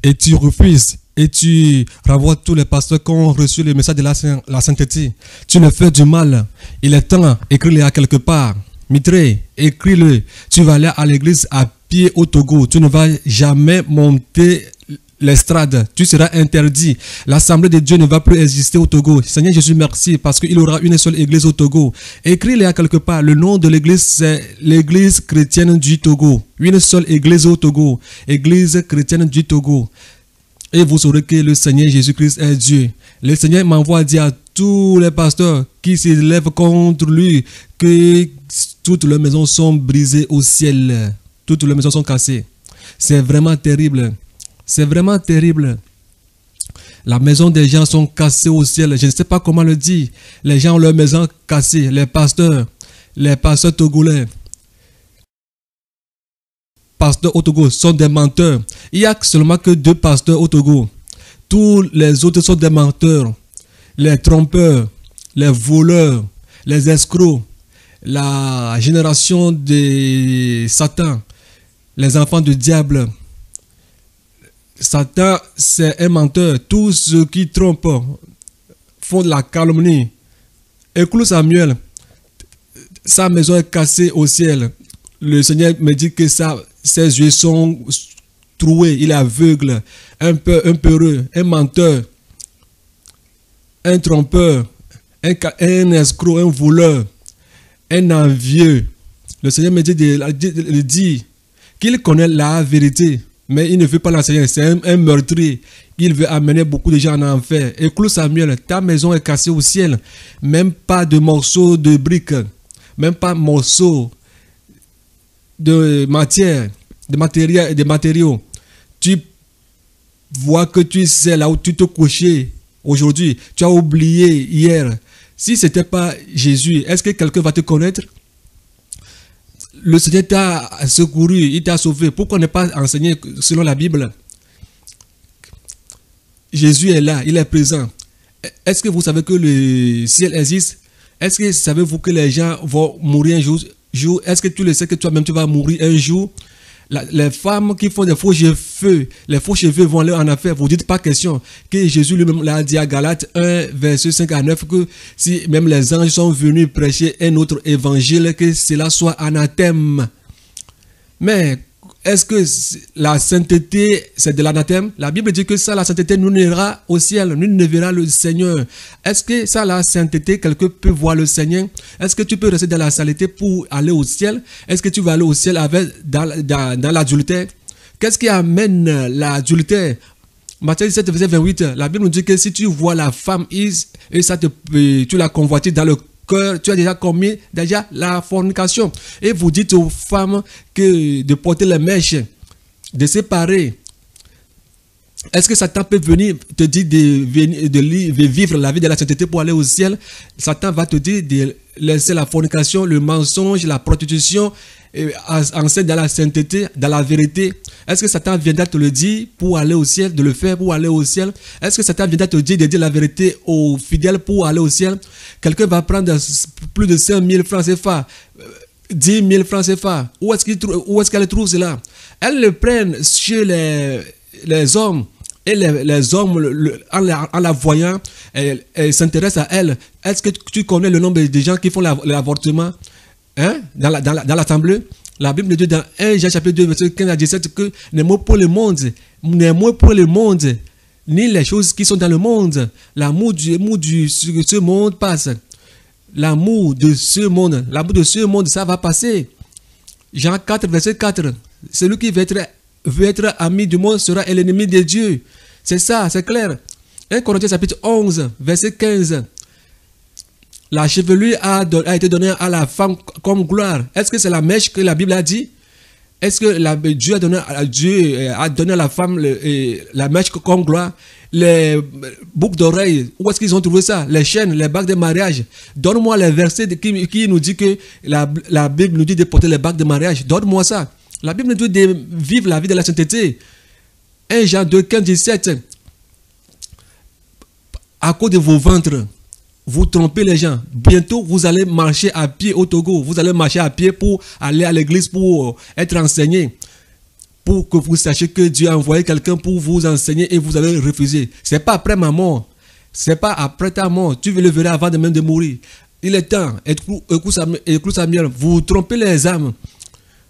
et tu refuses et tu renvoies tous les pasteurs qui ont reçu le message de la sainteté. Tu leur fais du mal. Il est temps, écris-le à quelque part. Mitré, écris-le. Tu vas aller à l'église à pied au Togo. Tu ne vas jamais monter l'estrade. Tu seras interdit. L'assemblée de Dieu ne va plus exister au Togo. Seigneur Jésus, merci parce qu'il y aura une seule église au Togo. Écris-le à quelque part. Le nom de l'église, c'est l'église chrétienne du Togo. Une seule église au Togo. Église chrétienne du Togo. Et vous saurez que le Seigneur Jésus-Christ est Dieu. Le Seigneur m'envoie dire à tous les pasteurs qui s'élèvent contre lui que toutes leurs maisons sont brisées au ciel. Toutes leurs maisons sont cassées. C'est vraiment terrible. C'est vraiment terrible. La maison des gens sont cassées au ciel. Je ne sais pas comment le dire. Les gens ont leurs maisons cassées. Les pasteurs togolais, pasteurs au Togo sont des menteurs. Il n'y a seulement que 2 pasteurs au Togo. Tous les autres sont des menteurs. Les trompeurs, les voleurs, les escrocs, la génération de Satan, les enfants du diable. Satan, c'est un menteur. Tous ceux qui trompent font de la calomnie. Écoute Samuel, sa maison est cassée au ciel. Le Seigneur me dit que ses yeux sont troués. Il est aveugle, un peureux, un menteur, un trompeur, un escroc, un voleur, un envieux. Le Seigneur me dit de dire qu'il connaît la vérité, mais il ne veut pas l'enseigner. C'est un meurtrier. Il veut amener beaucoup de gens en enfer. Écoute Samuel, ta maison est cassée au ciel. Même pas de morceaux de briques, même pas morceaux de matière, de matériaux. Tu vois que tu sais là où tu te couchais aujourd'hui. Tu as oublié hier. Si ce n'était pas Jésus, est-ce que quelqu'un va te connaître? Le Seigneur t'a secouru, il t'a sauvé. Pourquoi ne pas enseigner selon la Bible? Jésus est là, il est présent. Est-ce que vous savez que le ciel existe? Est-ce que savez-vous que les gens vont mourir un jour? Est-ce que tu le sais que toi-même tu vas mourir un jour? Les femmes qui font des faux cheveux, les faux cheveux vont aller en affaire. Vous dites pas question que Jésus lui-même l'a dit à Galates 1, verset 5 à 9, que si même les anges sont venus prêcher un autre évangile, que cela soit anathème. Mais est-ce que la sainteté, c'est de l'anathème? La Bible dit que ça, la sainteté, nous n'ira au ciel, nous ne verra le Seigneur. Est-ce que ça, la sainteté, quelqu'un peut voir le Seigneur? Est-ce que tu peux rester dans la saleté pour aller au ciel? Est-ce que tu vas aller au ciel dans l'adultère? Qu'est-ce qui amène l'adultère? Matthieu 17, verset 28, la Bible nous dit que si tu vois la femme et tu la convoites dans le cœur, tu as déjà commis la fornication. Et vous dites aux femmes que de porter les mèches, de séparer. Est-ce que Satan peut venir te dire de vivre la vie de la sainteté pour aller au ciel? Satan va te dire de laisser la fornication, le mensonge, la prostitution, enseigner dans la sainteté, dans la vérité. Est-ce que Satan viendra te le dire pour aller au ciel, de le faire pour aller au ciel? Est-ce que Satan viendra te dire de dire la vérité aux fidèles pour aller au ciel? Quelqu'un va prendre plus de 5 000 francs CFA, 10 000 francs CFA. Où est-ce qu'elle trouve cela? Elles le prennent chez les hommes. Et les hommes, en la voyant, elles s'intéressent à elle. Est-ce que tu connais le nombre de gens qui font l'avortement dans l'assemblée? La Bible dit dans 1 Jean chapitre 2, verset 15 à 17 que n'aimons pas le monde, ni les choses qui sont dans le monde. L'amour de ce monde passe. L'amour de ce monde, ça va passer. Jean 4, verset 4. Celui qui veut être ami du monde sera l'ennemi de Dieu. C'est ça, c'est clair. 1 Corinthiens chapitre 11, verset 15. La chevelure a été donnée à la femme comme gloire. Est-ce que c'est la mèche que la Bible a dit? Est-ce que Dieu a donné à la femme la mèche comme gloire? Les boucles d'oreilles, où est-ce qu'ils ont trouvé ça? Les chaînes, les bagues de mariage. Donne-moi les versets qui nous dit que la Bible nous dit de porter les bagues de mariage. Donne-moi ça. La Bible nous dit de vivre la vie de la sainteté. 1 Jean 2, 15, 17. À cause de vos ventres, vous trompez les gens. Bientôt, vous allez marcher à pied au Togo. Vous allez marcher à pied pour aller à l'église, pour être enseigné. pour que vous sachiez que Dieu a envoyé quelqu'un pour vous enseigner et vous avez refusé. Ce n'est pas après ma mort. Ce n'est pas après ta mort. Tu le verras avant de même de mourir. Il est temps. Écoute Samuel, vous trompez les âmes.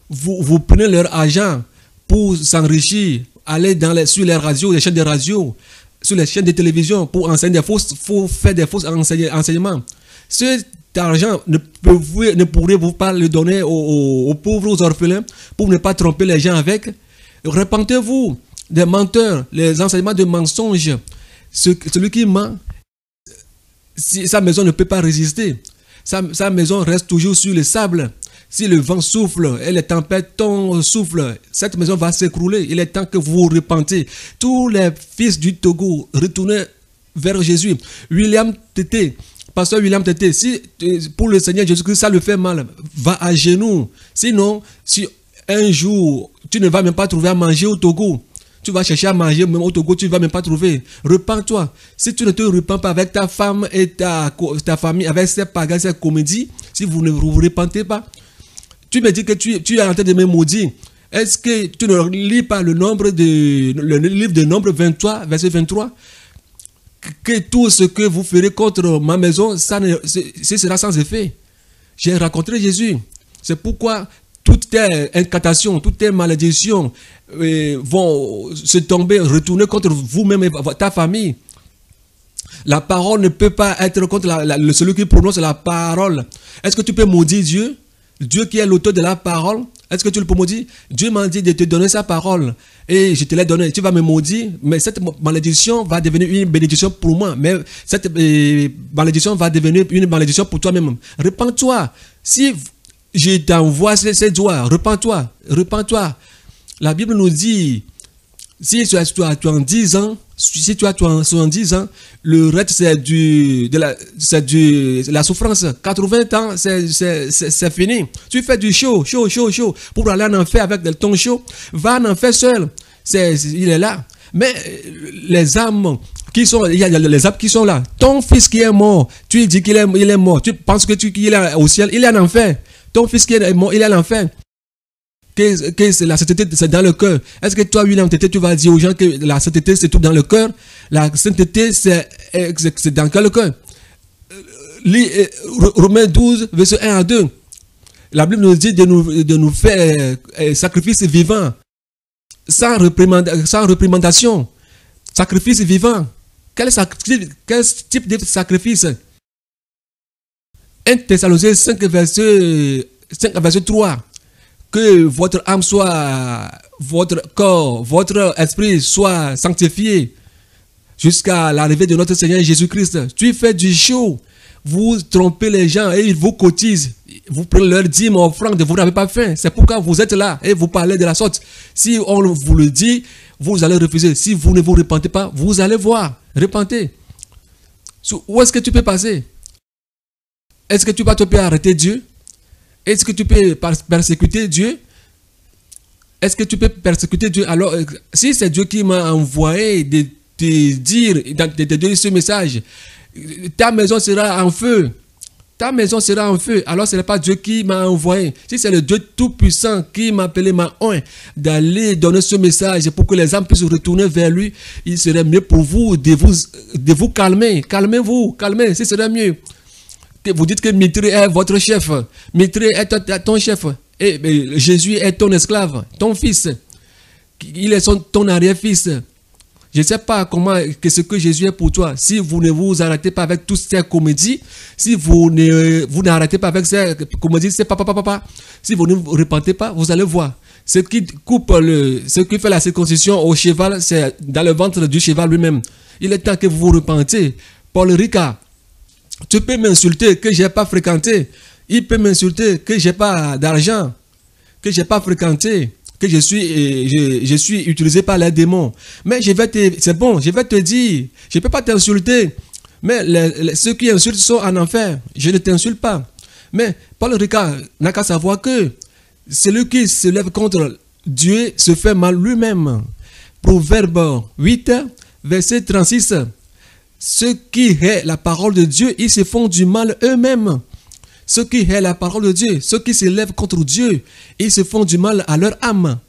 Vous prenez leur argent pour s'enrichir. Allez sur les radios, les chaînes de radio, sur les chaînes de télévision pour enseigner faire des faux enseignements. Cet argent ne pourrez-vous pas le donner aux pauvres, aux orphelins, pour ne pas tromper les gens avec. Repentez-vous des menteurs, les enseignements de mensonges. Celui qui ment, sa maison ne peut pas résister. Sa maison reste toujours sur le sable. Si le vent souffle et les tempêtes soufflent, cette maison va s'écrouler. Il est temps que vous vous repentez. Tous les fils du Togo, retournez vers Jésus. Pasteur William Tété, si pour le Seigneur Jésus-Christ, ça le fait mal, va à genoux. Sinon, si un jour, tu ne vas même pas trouver à manger au Togo, tu vas chercher à manger, même au Togo, tu ne vas même pas trouver. Repends-toi. Si tu ne te repens pas avec ta femme et ta famille, avec ces pagans, ces comédies, si vous ne vous repentez pas, tu me dis que tu es en train de me maudire. Est-ce que tu ne lis pas le livre de Nombre 23, verset 23? Que tout ce que vous ferez contre ma maison, ce sera sans effet. J'ai rencontré Jésus. C'est pourquoi toutes tes incantations, toutes tes malédictions vont se tomber, retourner contre vous-même et ta famille. La parole ne peut pas être contre celui qui prononce la parole. Est-ce que tu peux maudire Dieu? Dieu qui est l'auteur de la parole, est-ce que tu le peux maudire? Dieu m'a dit de te donner sa parole et je te l'ai donné. Tu vas me maudire, mais cette malédiction va devenir une bénédiction pour moi. Mais cette malédiction va devenir une malédiction pour toi-même. Repends-toi. Si je t'envoie ces doigts, repends-toi. La Bible nous dit, si tu as 10 ans, si tu as 70 ans, le reste c'est de la souffrance. 80 ans, c'est fini. Tu fais du chaud. Pour aller en enfer avec ton chaud, va en enfer seul. Il est là. Mais les âmes il y a les âmes qui sont là. Ton fils qui est mort, tu dis qu'il est mort. Tu penses que qu'il est au ciel, il est en enfer. Ton fils qui est mort, il est en enfer. Que la sainteté, c'est dans le cœur. Est-ce que toi, William Tété, tu vas dire aux gens que la sainteté, c'est tout dans le cœur? La sainteté, c'est dans le cœur. Romains 12, verset 1 à 2. La Bible nous dit de nous faire sacrifice vivant, sans réprimandation. Sacrifice vivant. Quel type de sacrifice? 1 Thessaloniciens 5, verset 3. Que votre âme soit, votre corps, votre esprit soit sanctifié jusqu'à l'arrivée de notre Seigneur Jésus-Christ. Tu fais du show, vous trompez les gens et ils vous cotisent. Vous prenez leur dîme, offrande, vous n'avez pas faim. C'est pourquoi vous êtes là et vous parlez de la sorte. Si on vous le dit, vous allez refuser. Si vous ne vous repentez pas, vous allez voir. Repentez. Où est-ce que tu peux passer? Est-ce que tu peux arrêter Dieu? Est-ce que tu peux persécuter Dieu? Est-ce que tu peux persécuter Dieu? Alors, si c'est Dieu qui m'a envoyé de te dire ce message, ta maison sera en feu. Ta maison sera en feu. Alors, ce n'est pas Dieu qui m'a envoyé. Si c'est le Dieu Tout-Puissant qui m'a appelé, m'a oint d'aller donner ce message pour que les âmes puissent retourner vers lui, il serait mieux pour vous de vous calmer. Calmez-vous, ce serait mieux. Vous dites que Mitré est votre chef. Mitré est ton chef. Et Jésus est ton esclave, ton fils. Il est ton arrière-fils. Je ne sais pas ce que Jésus est pour toi. Si vous ne vous arrêtez pas avec toutes ces comédies, si vous n'arrêtez pas avec ces comédies, c'est papa. Si vous ne vous repentez pas, vous allez voir. Ce qui fait la circoncision au cheval, c'est dans le ventre du cheval lui-même. Il est temps que vous vous repentez. Paul Ricard. Tu peux m'insulter que je n'ai pas fréquenté. Il peut m'insulter que je n'ai pas d'argent, que je n'ai pas fréquenté, que je suis utilisé par les démons. Mais c'est bon, je vais te dire, je ne peux pas t'insulter. Mais ceux qui insultent sont en enfer. Je ne t'insulte pas. Mais Paul Ricard n'a qu'à savoir que celui qui se lève contre Dieu se fait mal lui-même. Proverbe 8, verset 36. Ceux qui haïssent la parole de Dieu, ils se font du mal eux-mêmes. Ceux qui haïssent la parole de Dieu, ceux qui se lèvent contre Dieu, ils se font du mal à leur âme.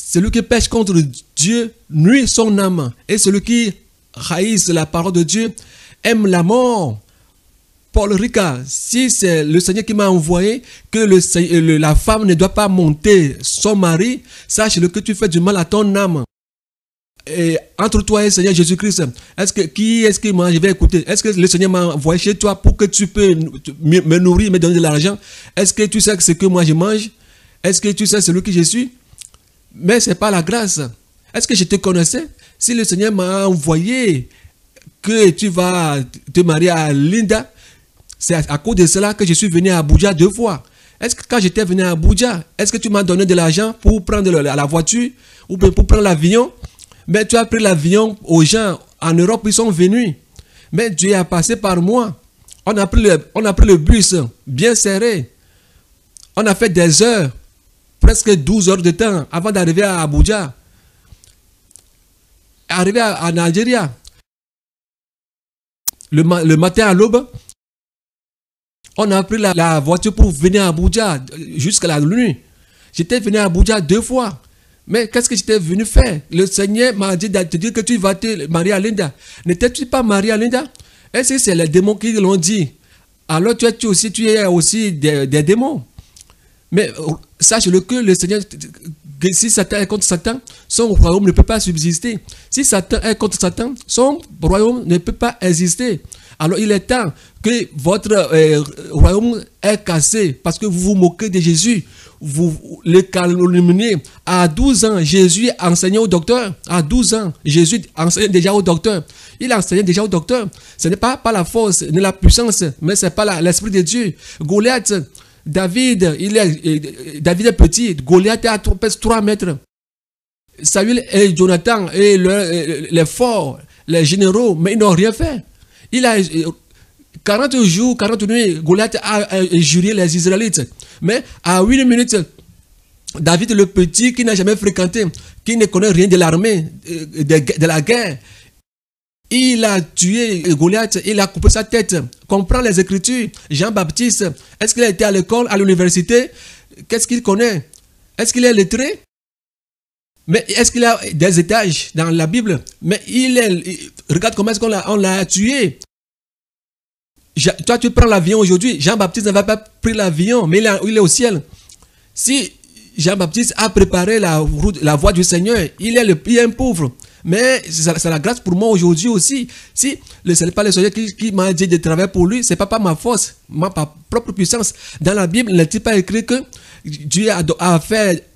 celui qui pêche contre Dieu nuit son âme. Et celui qui haïsse la parole de Dieu aime la mort. Paul Ricard, si c'est le Seigneur qui m'a envoyé, que la femme ne doit pas monter son mari, sache-le que tu fais du mal à ton âme. Et entre toi et le Seigneur Jésus-Christ, qui est-ce que moi je vais écouter? Est-ce que le Seigneur m'a envoyé chez toi pour que tu peux me nourrir, me donner de l'argent? Est-ce que tu sais ce que moi je mange? Est-ce que tu sais celui que je suis? Mais ce n'est pas la grâce. Est-ce que je te connaissais? Si le Seigneur m'a envoyé que tu vas te marier à Linda, c'est à cause de cela que je suis venu à Abuja 2 fois. Est-ce que quand j'étais venu à Abuja, est-ce que tu m'as donné de l'argent pour prendre la voiture ou pour prendre l'avion? Mais tu as pris l'avion aux gens en Europe, ils sont venus. Mais Dieu a passé par moi. On a pris le bus bien serré. On a fait des heures, presque 12 heures de temps avant d'arriver à Abuja. Arrivé à Nigeria, le matin à l'aube, on a pris la voiture pour venir à Abuja jusqu'à la nuit. J'étais venu à Abuja 2 fois. Mais qu'est-ce que j'étais venu faire? Le Seigneur m'a dit de te dire que tu vas te marier à Linda. N'étais-tu pas marié à Linda? Est-ce que c'est les démons qui l'ont dit? Alors tu es aussi des démons. Mais sache-le que le Seigneur, si Satan est contre Satan, son royaume ne peut pas subsister. Si Satan est contre Satan, son royaume ne peut pas exister. Alors il est temps que votre royaume est cassé parce que vous vous moquez de Jésus. Vous le calomniez. À 12 ans, Jésus enseignait au docteur. À 12 ans, Jésus enseignait déjà au docteur. Il enseignait déjà au docteur. Ce n'est pas la force, ni la puissance, mais c'est pas l'esprit de Dieu. Goliath, David est petit. Goliath pèse 3 mètres. Saül et Jonathan et les forts, les généraux, mais ils n'ont rien fait. Il a 40 jours, 40 nuits, Goliath a juré les Israélites. Mais à 8 minutes, David le petit, qui n'a jamais fréquenté, qui ne connaît rien de l'armée, de la guerre, il a tué Goliath, il a coupé sa tête. Comprend les Écritures. Jean-Baptiste, est-ce qu'il a été à l'école, à l'université? Qu'est-ce qu'il connaît? Est-ce qu'il est lettré? Mais est-ce qu'il a des étages dans la Bible? Mais regarde comment est-ce qu'on l'a tué. Toi, tu prends l'avion aujourd'hui. Jean-Baptiste n'avait pas pris l'avion, mais il est au ciel. Si Jean-Baptiste a préparé la voie du Seigneur, il est un pauvre. Mais c'est la grâce pour moi aujourd'hui aussi. Si ce n'est pas le Seigneur qui m'a dit de travailler pour lui, ce n'est pas par ma force, ma propre puissance. Dans la Bible, il n'est pas écrit que Dieu a fait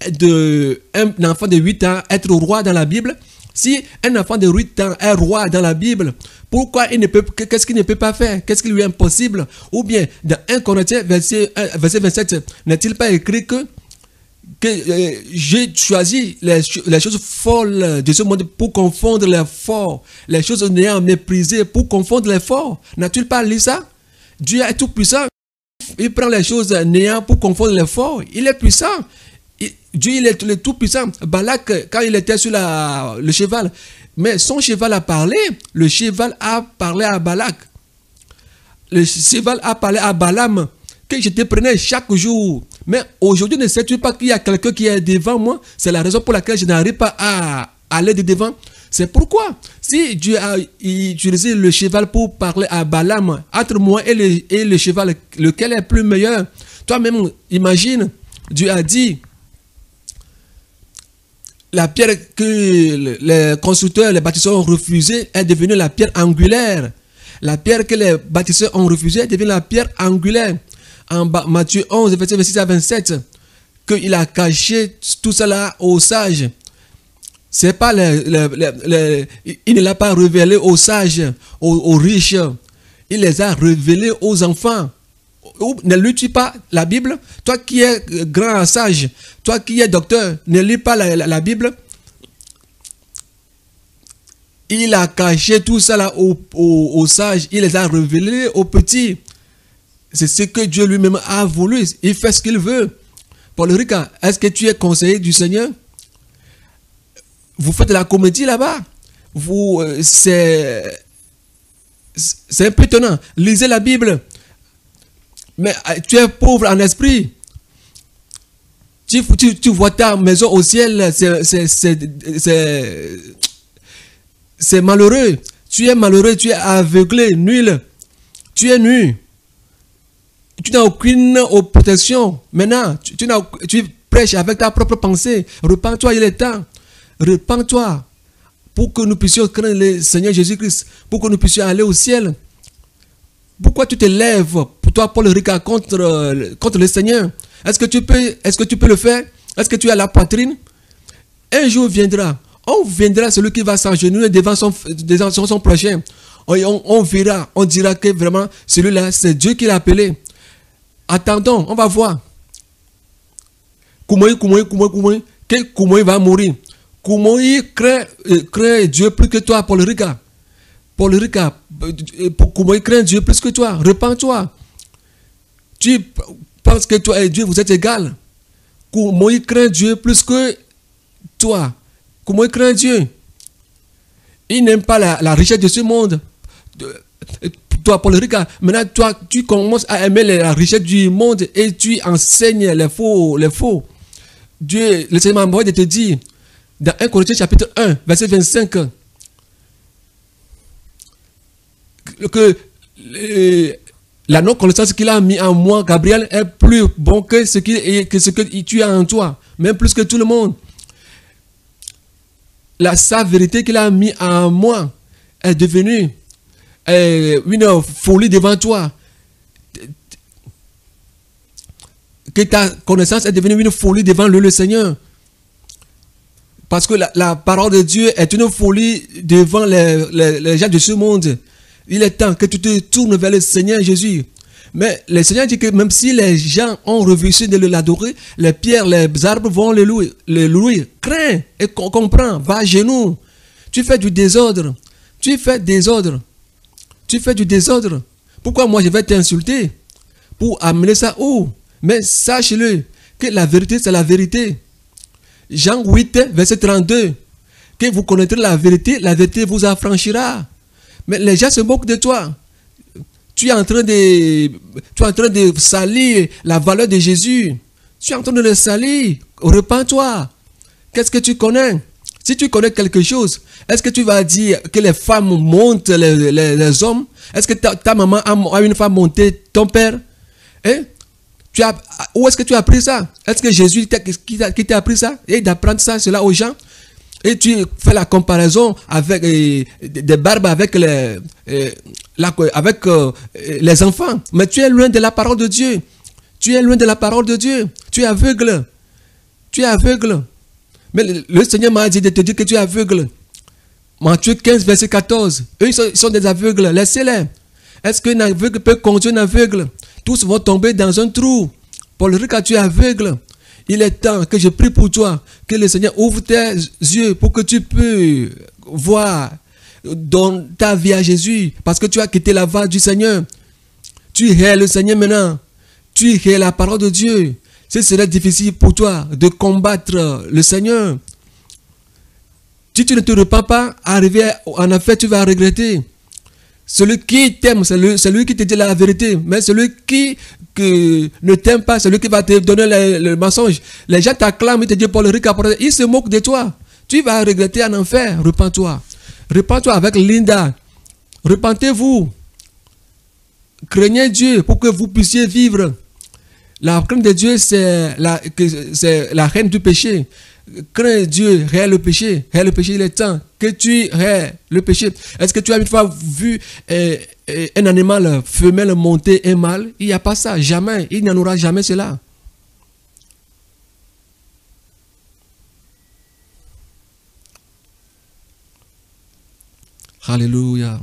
un enfant de 8 ans être roi dans la Bible. Si un enfant de 8 ans est roi dans la Bible, pourquoi qu'est-ce qu'il ne peut pas faire? Qu'est-ce qui lui est impossible? Ou bien, dans 1 Corinthiens, verset 27, n'est-il pas écrit que j'ai choisi les choses folles de ce monde pour confondre les forts, les choses néant méprisées pour confondre les forts? N'as-tu pas lu ça? Dieu est tout puissant. Il prend les choses néant pour confondre les forts. Il est puissant. Dieu, il est tout puissant. Balak, quand il était sur le cheval, mais son cheval a parlé. Le cheval a parlé à Balak. Le cheval a parlé à Balaam, que je te prenais chaque jour. Mais aujourd'hui, ne sais-tu pas qu'il y a quelqu'un qui est devant moi? C'est la raison pour laquelle je n'arrive pas à aller de devant. C'est pourquoi, si Dieu a utilisé le cheval pour parler à Balaam, entre moi et le cheval, lequel est plus meilleur? Toi-même, imagine, Dieu a dit, la pierre que les constructeurs, les bâtisseurs ont refusée est devenue la pierre angulaire. La pierre que les bâtisseurs ont refusée est devenue la pierre angulaire. En Matthieu 11, verset 26 à 27, qu'il a caché tout cela aux sages. C'est pas il ne l'a pas révélé aux sages, aux riches. Il les a révélés aux enfants. Ne lis-tu pas la Bible? Toi qui es grand sage, toi qui es docteur, ne lis pas la Bible? Il a caché tout ça là aux sages, il les a révélés aux petits. C'est ce que Dieu lui-même a voulu. Il fait ce qu'il veut. Paul Ricard, est-ce que tu es conseiller du Seigneur? Vous faites de la comédie là-bas. C'est un peu étonnant. Lisez la Bible. Mais tu es pauvre en esprit. Tu vois ta maison au ciel, c'est malheureux. Tu es malheureux, tu es aveuglé, nul. Tu es nu. Tu n'as aucune protection. Maintenant, tu prêches avec ta propre pensée. Repends-toi, il est temps. Repends-toi pour que nous puissions craindre le Seigneur Jésus-Christ, pour que nous puissions aller au ciel. Pourquoi tu te lèves pour toi, Paul Ricard, contre le Seigneur? Est-ce que tu peux le faire? Est-ce que tu as la poitrine? Un jour viendra. On viendra celui qui va s'agenouiller devant son prochain. On verra, on dira que vraiment celui-là, c'est Dieu qui l'a appelé. Attendons, on va voir. Koumoui va mourir. Koumoui craint Dieu plus que toi, Paul Ricard. Paul Ricard, Koumoui craint Dieu plus que toi. Repends-toi. Tu penses que toi et Dieu, vous êtes égal. Koumoui craint Dieu plus que toi. Koumoui craint Dieu. Il n'aime pas la richesse de ce monde. Toi, Paul Ricard, maintenant, toi, tu commences à aimer la richesse du monde et tu enseignes les faux. Dieu, le Seigneur m'a envoyé de te dire, dans 1 Corinthiens chapitre 1, verset 25, que la non-connaissance qu'il a mis en moi, Gabriel, est plus bon que ce que tu as en toi, même plus que tout le monde. Sa vérité qu'il a mis en moi est devenue une folie devant toi. Que ta connaissance est devenue une folie devant le Seigneur. Parce que la parole de Dieu est une folie devant les gens de ce monde. Il est temps que tu te tournes vers le Seigneur Jésus. Mais le Seigneur dit que même si les gens ont refusé de l'adorer, les pierres, les arbres vont le louer. Crains et comprends, va à genoux. Tu fais du désordre. Tu fais du désordre. Pourquoi moi je vais t'insulter? Pour amener ça où? Mais sache-le, que la vérité c'est la vérité. Jean 8, verset 32. Que vous connaîtrez la vérité vous affranchira. Mais les gens se moquent de toi. Tu es en train de salir la valeur de Jésus. Tu es en train de le salir. Repends-toi. Qu'est-ce que tu connais? Si tu connais quelque chose, est-ce que tu vas dire que les femmes montent les hommes? Est-ce que ta maman a une femme montée ton père? Hein? Où est-ce que tu as appris ça? Est-ce que Jésus qui t'a appris ça? Et d'apprendre cela aux gens? Et tu fais la comparaison avec des barbes avec les enfants. Mais tu es loin de la parole de Dieu. Tu es loin de la parole de Dieu. Tu es aveugle. Tu es aveugle. Mais le Seigneur m'a dit de te dire que tu es aveugle. Matthieu 15, verset 14. Eux, ils sont des aveugles. Laissez-les. Est-ce qu'un aveugle peut conduire un aveugle? Tous vont tomber dans un trou. Paul Ricard, tu es aveugle. Il est temps que je prie pour toi, que le Seigneur ouvre tes yeux pour que tu peux voir dans ta vie à Jésus, parce que tu as quitté la voie du Seigneur. Tu hais le Seigneur maintenant. Tu hais la parole de Dieu. Ce serait difficile pour toi de combattre le Seigneur. Si tu ne te repens pas, arriver en affaire, tu vas regretter. Celui qui t'aime, c'est lui qui te dit la vérité. Mais celui qui ne t'aime pas, c'est lui qui va te donner le mensonge. Les gens t'acclament, ils te disent Paul Ricard, ils se moquent de toi. Tu vas regretter en enfer. Repends-toi. Repends-toi avec Linda. Repentez-vous. Craignez Dieu pour que vous puissiez vivre. La crainte de Dieu, c'est la haine du péché. Crains Dieu, hais le péché. Hais le péché, il est temps que tu hais le péché. Est-ce que tu as une fois vu un animal femelle monter un mâle? Il n'y a pas ça, jamais. Il n'y en aura jamais cela. Alléluia.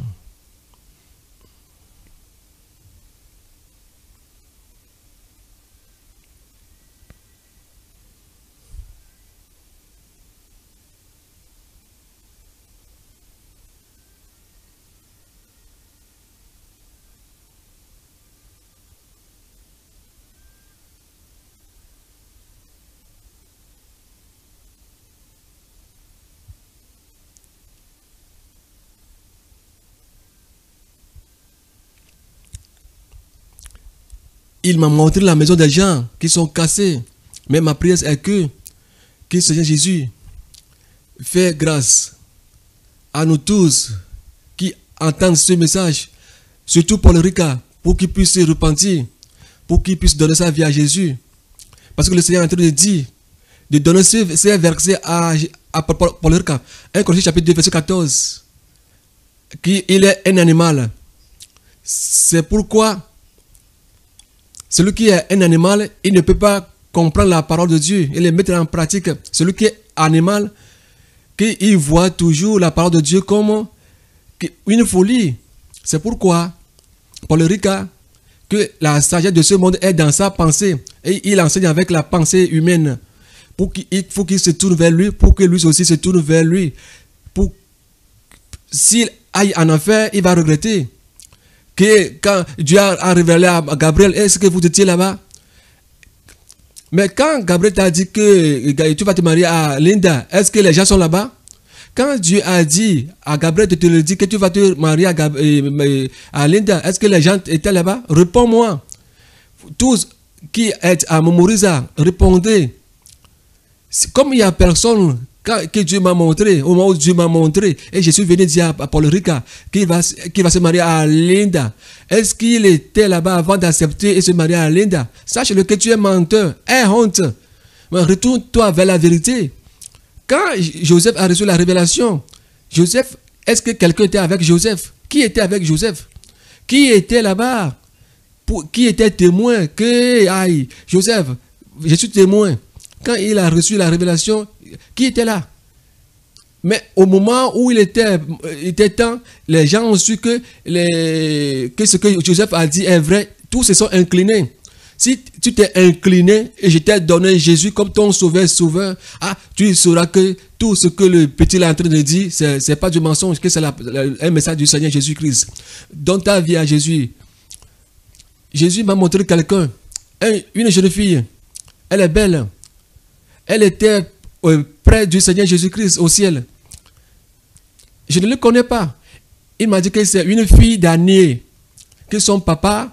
Il m'a montré la maison des gens qui sont cassés. Mais ma prière est que Seigneur Jésus fait grâce à nous tous qui entendent ce message, surtout Paul Ricard, pour qu'il puisse se repentir, pour qu'il puisse donner sa vie à Jésus. Parce que le Seigneur est en train de dire, de donner ces versets à Paul Ricard. 1 Corinthiens chapitre 2, verset 14, qu'il est un animal. C'est pourquoi celui qui est un animal, il ne peut pas comprendre la parole de Dieu et les mettre en pratique. Celui qui est animal, qu'il voit toujours la parole de Dieu comme une folie. C'est pourquoi Paul Ricard, que la sagesse de ce monde est dans sa pensée et il enseigne avec la pensée humaine. Il faut qu'il se tourne vers lui, pour que lui aussi se tourne vers lui. S'il aille en enfer, il va regretter. Que quand Dieu a révélé à Gabriel, est-ce que vous étiez là-bas? Mais quand Gabriel t'a dit que tu vas te marier à Linda, est-ce que les gens sont là-bas? Quand Dieu a dit à Gabriel de te le dire que tu vas te marier à Linda, est-ce que les gens étaient là-bas? Réponds-moi. Tous qui êtes à Momoriza, répondez. Comme il n'y a personne que Dieu m'a montré, au moment où Dieu m'a montré, et je suis venu dire à Paul Ricard qu'il va se marier à Linda. Est-ce qu'il était là-bas avant d'accepter et se marier à Linda? Sache-le que tu es menteur, honte. Mais retourne-toi vers la vérité. Quand Joseph a reçu la révélation, Joseph, est-ce que quelqu'un était avec Joseph? Qui était avec Joseph? Qui était là-bas? Qui était témoin? Joseph, je suis témoin. Quand il a reçu la révélation, qui était là? Mais au moment où il était temps, les gens ont su que ce que Joseph a dit est vrai. Tous se sont inclinés. Si tu t'es incliné et je t'ai donné Jésus comme ton sauveur, tu sauras que tout ce que le petit est en train de dire, c'est pas du mensonge, que c'est un message du Seigneur Jésus-Christ. Donne ta vie à Jésus. Jésus m'a montré quelqu'un, une jeune fille. Elle est belle. Elle était près du Seigneur Jésus-Christ au ciel. Je ne le connais pas. Il m'a dit que c'est une fille d'année, que son papa,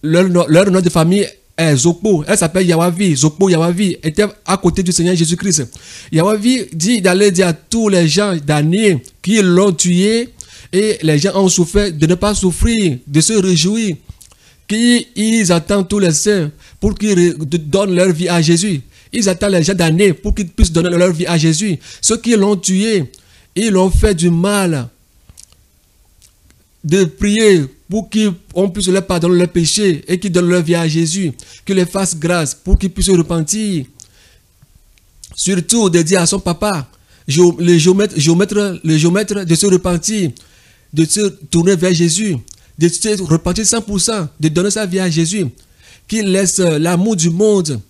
leur nom de famille est Zokpo. Elle s'appelle Yawavi. Zokpo Yawavi était à côté du Seigneur Jésus-Christ. Yawavi dit d'aller dire à tous les gens d'année qui l'ont tué et les gens ont souffert de ne pas souffrir, de se réjouir, qu'ils attendent tous les saints pour qu'ils donnent leur vie à Jésus. Ils attendent les gens d'année pour qu'ils puissent donner leur vie à Jésus. Ceux qui l'ont tué, ils l'ont fait du mal. De prier pour qu'on puisse leur pardonner leurs péchés et qu'ils donnent leur vie à Jésus, qu'il les fasse grâce pour qu'ils puissent se repentir. Surtout de dire à son papa, le géomètre, de se repentir, de se tourner vers Jésus, de se repentir 100%, de donner sa vie à Jésus, qu'il laisse l'amour du monde,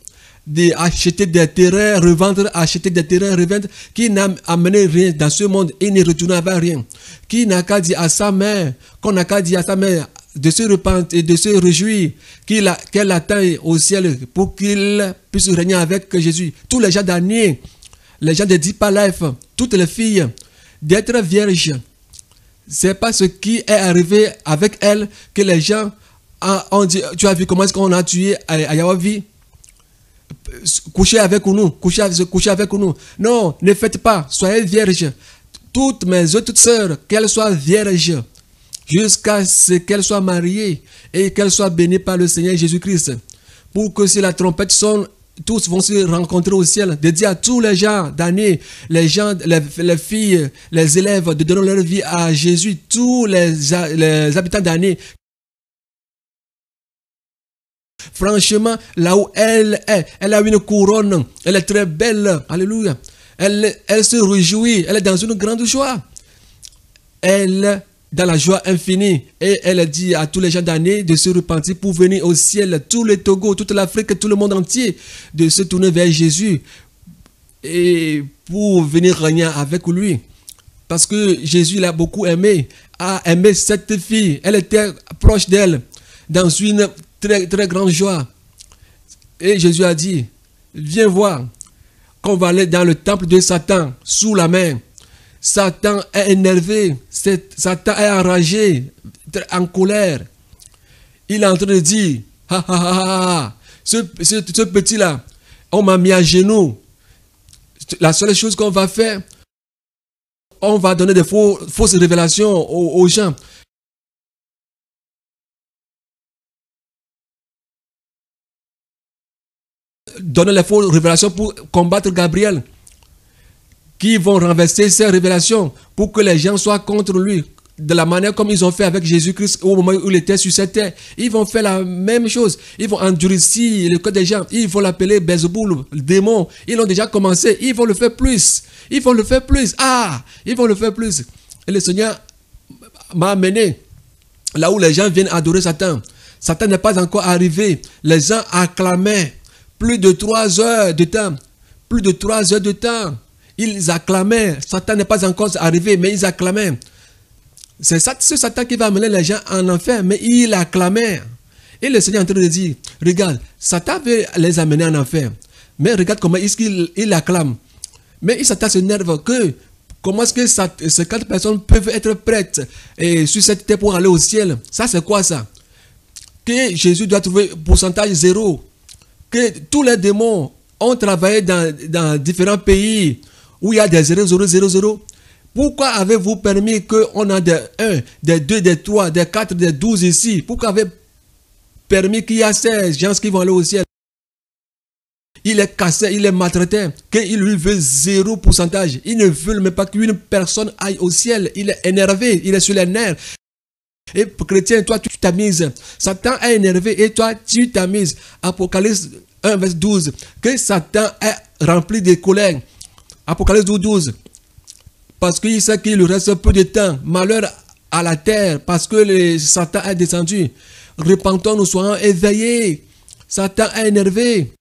d'acheter des terrains, revendre, acheter des terrains, revendre, qui n'a amené rien dans ce monde et ne retourne avec rien, qui n'a qu'à dire à sa mère, qu'on n'a qu'à dire à sa mère de se repentir et de se réjouir qu'elle attend au ciel pour qu'il puisse régner avec Jésus. Tous les gens d'année, les gens de Deeper Life, toutes les filles, d'être vierges, c'est pas ce qui est arrivé avec elle que les gens ont dit, tu as vu comment est-ce qu'on a tué à Yawavi? Couchez avec nous, couchez avec nous. Non, ne faites pas, soyez vierges. Toutes mes autres sœurs, qu'elles soient vierges, jusqu'à ce qu'elles soient mariées et qu'elles soient bénies par le Seigneur Jésus-Christ. Pour que si la trompette sonne, tous vont se rencontrer au ciel. De dire à tous les gens d'année, les gens, les filles, les élèves, de donner leur vie à Jésus. Tous les habitants d'année. Franchement, là où elle est, elle a une couronne, elle est très belle, alléluia. Elle se réjouit, elle est dans une grande joie. Elle est dans la joie infinie. Et elle dit à tous les gens d'année de se repentir pour venir au ciel, tous les Togo, toute l'Afrique, tout le monde entier, de se tourner vers Jésus et pour venir régner avec lui. Parce que Jésus l'a beaucoup aimé, a aimé cette fille. Elle était proche d'elle, dans une très, très grande joie. Et Jésus a dit, viens voir qu'on va aller dans le temple de Satan, sous la main. Satan est énervé, Satan est enragé, en colère. Il est en train de dire, ha ha ha ha, ce petit-là, on m'a mis à genoux. La seule chose qu'on va faire, on va donner des fausses révélations aux gens. Donner les fausses révélations pour combattre Gabriel, qui vont renverser ces révélations pour que les gens soient contre lui. De la manière comme ils ont fait avec Jésus-Christ au moment où il était sur cette terre. Ils vont faire la même chose. Ils vont endurcir le cœur des gens. Ils vont l'appeler Belzéboul, le démon. Ils l'ont déjà commencé. Ils vont le faire plus. Ils vont le faire plus. Ils vont le faire plus. Et le Seigneur m'a amené là où les gens viennent adorer Satan. Satan n'est pas encore arrivé. Les gens acclamaient plus de 3 heures de temps. Plus de 3 heures de temps. Ils acclamaient. Satan n'est pas encore arrivé, mais ils acclamaient. C'est ce Satan qui va amener les gens en enfer, mais il acclamait. Et le Seigneur est en train de dire, regarde, Satan veut les amener en enfer. Mais regarde comment est-ce qu'il acclame. Mais Satan s'énerve que comment est-ce que ces 4 personnes peuvent être prêtes sur cette terre pour aller au ciel. Ça c'est quoi ça? Que Jésus doit trouver pourcentage 0. Que tous les démons ont travaillé dans différents pays où il y a des 0,000. Pourquoi avez-vous permis qu'on a des 1, des 2, des 3, des 4, des 12 ici? Pourquoi avez-vous permis qu'il y a ces gens qui vont aller au ciel? Il est cassé, il est maltraité, qu'il lui veut 0 pourcentage. Il ne veut même pas qu'une personne aille au ciel. Il est énervé, il est sur les nerfs. Et chrétien, toi tu t'amuses. Satan est énervé et toi tu t'amuses. Apocalypse 1, verset 12. Que Satan est rempli de colère. Apocalypse 12. Parce qu'il sait qu'il lui reste peu de temps. Malheur à la terre. Parce que Satan est descendu. Repentons-nous, soyons éveillés. Satan est énervé.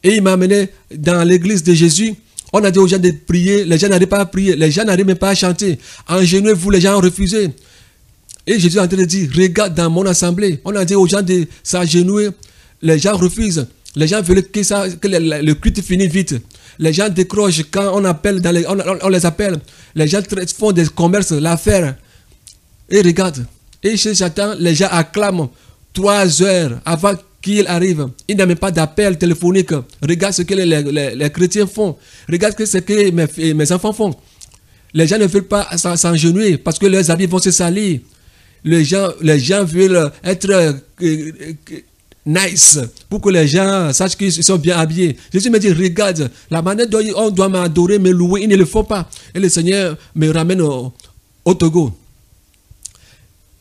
Et il m'a amené dans l'église de Jésus. On a dit aux gens de prier. Les gens n'arrivent pas à prier. Les gens n'arrivent même pas à chanter. Engenouez-vous, les gens ont refusé. Et Jésus est en train de dire, regarde dans mon assemblée. On a dit aux gens de s'agenouiller. Les gens refusent. Les gens veulent que le culte finisse vite. Les gens décrochent quand on appelle, on les appelle. Les gens font des commerces, l'affaire. Et regarde. Et chez Satan, les gens acclament 3 heures avant qu'il arrive. Il n'y a même pas d'appel téléphonique. Regarde ce que les chrétiens font. Regarde ce que mes enfants font. Les gens ne veulent pas s'engenouiller parce que leurs habits vont se salir. Les gens veulent être nice pour que les gens sachent qu'ils sont bien habillés. Jésus me dit, regarde, la manière dont on doit m'adorer, me louer, ils ne le font pas. Et le Seigneur me ramène au Togo.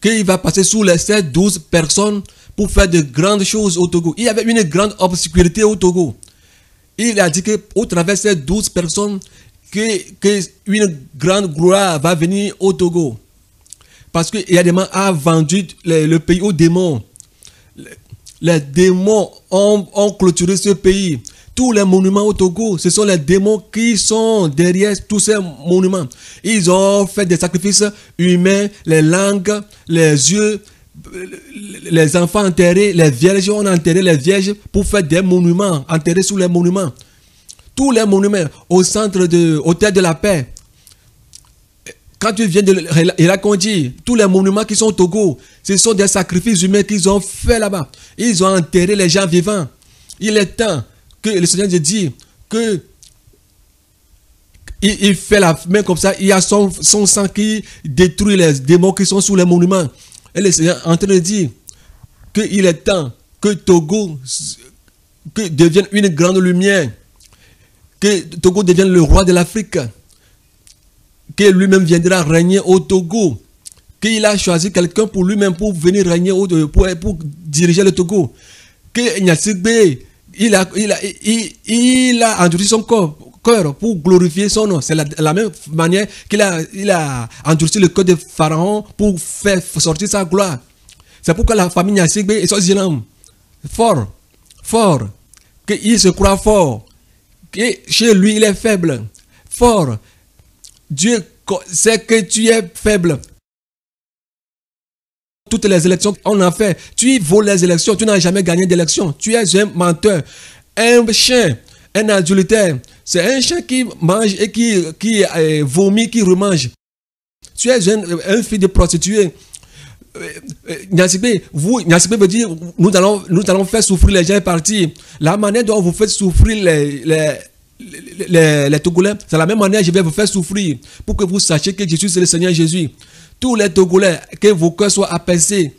Qu'il va passer sous les 12 personnes pour faire de grandes choses au Togo. Il y avait une grande obscurité au Togo. Il a dit qu'au travers de ces 12 personnes, qu'une grande gloire va venir au Togo. Parce qu'il y a des gens qui ont vendu le pays aux démons. Les démons ont clôturé ce pays. Tous les monuments au Togo, ce sont les démons qui sont derrière tous ces monuments. Ils ont fait des sacrifices humains, les langues, les yeux, les enfants enterrés, les vierges ont enterré les vierges pour faire des monuments, enterrés sous les monuments. Tous les monuments au centre de l'hôtel de la paix. Quand tu viens de Irakondi, tous les monuments qui sont au Togo, ce sont des sacrifices humains qu'ils ont fait là-bas. Ils ont enterré les gens vivants. Il est temps que le Seigneur dit que il fait la main comme ça. Il y a son sang qui détruit les démons qui sont sous les monuments. Et le Seigneur est en train de dire qu'il est temps que Togo devienne une grande lumière. Que Togo devienne le roi de l'Afrique. Que lui-même viendra régner au Togo. Qu'il a choisi quelqu'un pour lui-même pour venir régner, pour diriger le Togo. Que Nyasigbe, il a endurci son cœur pour glorifier son nom. C'est la même manière qu'il a endurci le cœur de Pharaon pour faire sortir sa gloire. C'est pourquoi la famille Nyasigbe est sortie fort. Qu'il se croit fort. Que chez lui, il est faible. Fort. Dieu sait que tu es faible. Toutes les élections qu'on a fait, tu voles les élections, tu n'as jamais gagné d'élection. Tu es un menteur, un chien, un adultère. C'est un chien qui mange et qui vomit, qui remange. Tu es un fils de prostituée. Nyansibé veut dire, nous allons faire souffrir les gens et partir. La manière dont vous faites souffrir les Togolais, c'est la même manière que je vais vous faire souffrir pour que vous sachiez que Jésus c'est le Seigneur Jésus. Tous les Togolais, que vos cœurs soient apaisés.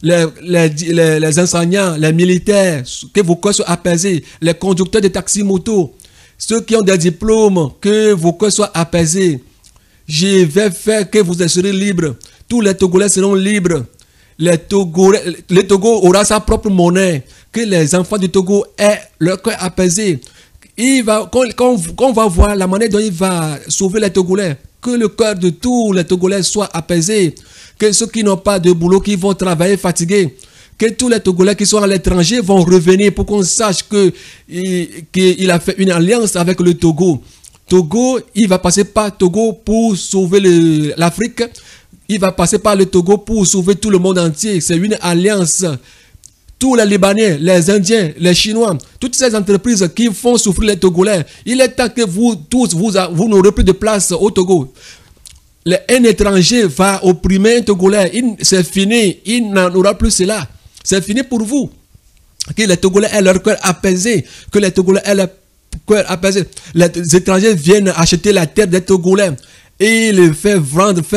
Les enseignants, les militaires, que vos cœurs soient apaisés. Les conducteurs de taxi moto, ceux qui ont des diplômes, que vos cœurs soient apaisés. Je vais faire que vous serez libres. Tous les Togolais seront libres. Le Togo aura sa propre monnaie. Que les enfants du Togo aient leur cœur apaisé. Quand on va voir la manière dont il va sauver les Togolais, que le cœur de tous les Togolais soit apaisé. Que ceux qui n'ont pas de boulot, qui vont travailler fatigués, que tous les Togolais qui sont à l'étranger vont revenir pour qu'on sache qu'il a fait une alliance avec le Togo. Togo, il va passer par Togo pour sauver l'Afrique. Il va passer par le Togo pour sauver tout le monde entier. C'est une alliance. Tous les Libanais, les Indiens, les Chinois, toutes ces entreprises qui font souffrir les Togolais, il est temps que vous tous, vous n'aurez plus de place au Togo. Un étranger va opprimer un Togolais. C'est fini. Il n'en aura plus cela. C'est fini pour vous. Que les Togolais aient leur cœur apaisé. Que les Togolais aient leur cœur apaisé. Les étrangers viennent acheter la terre des Togolais. Et ils faire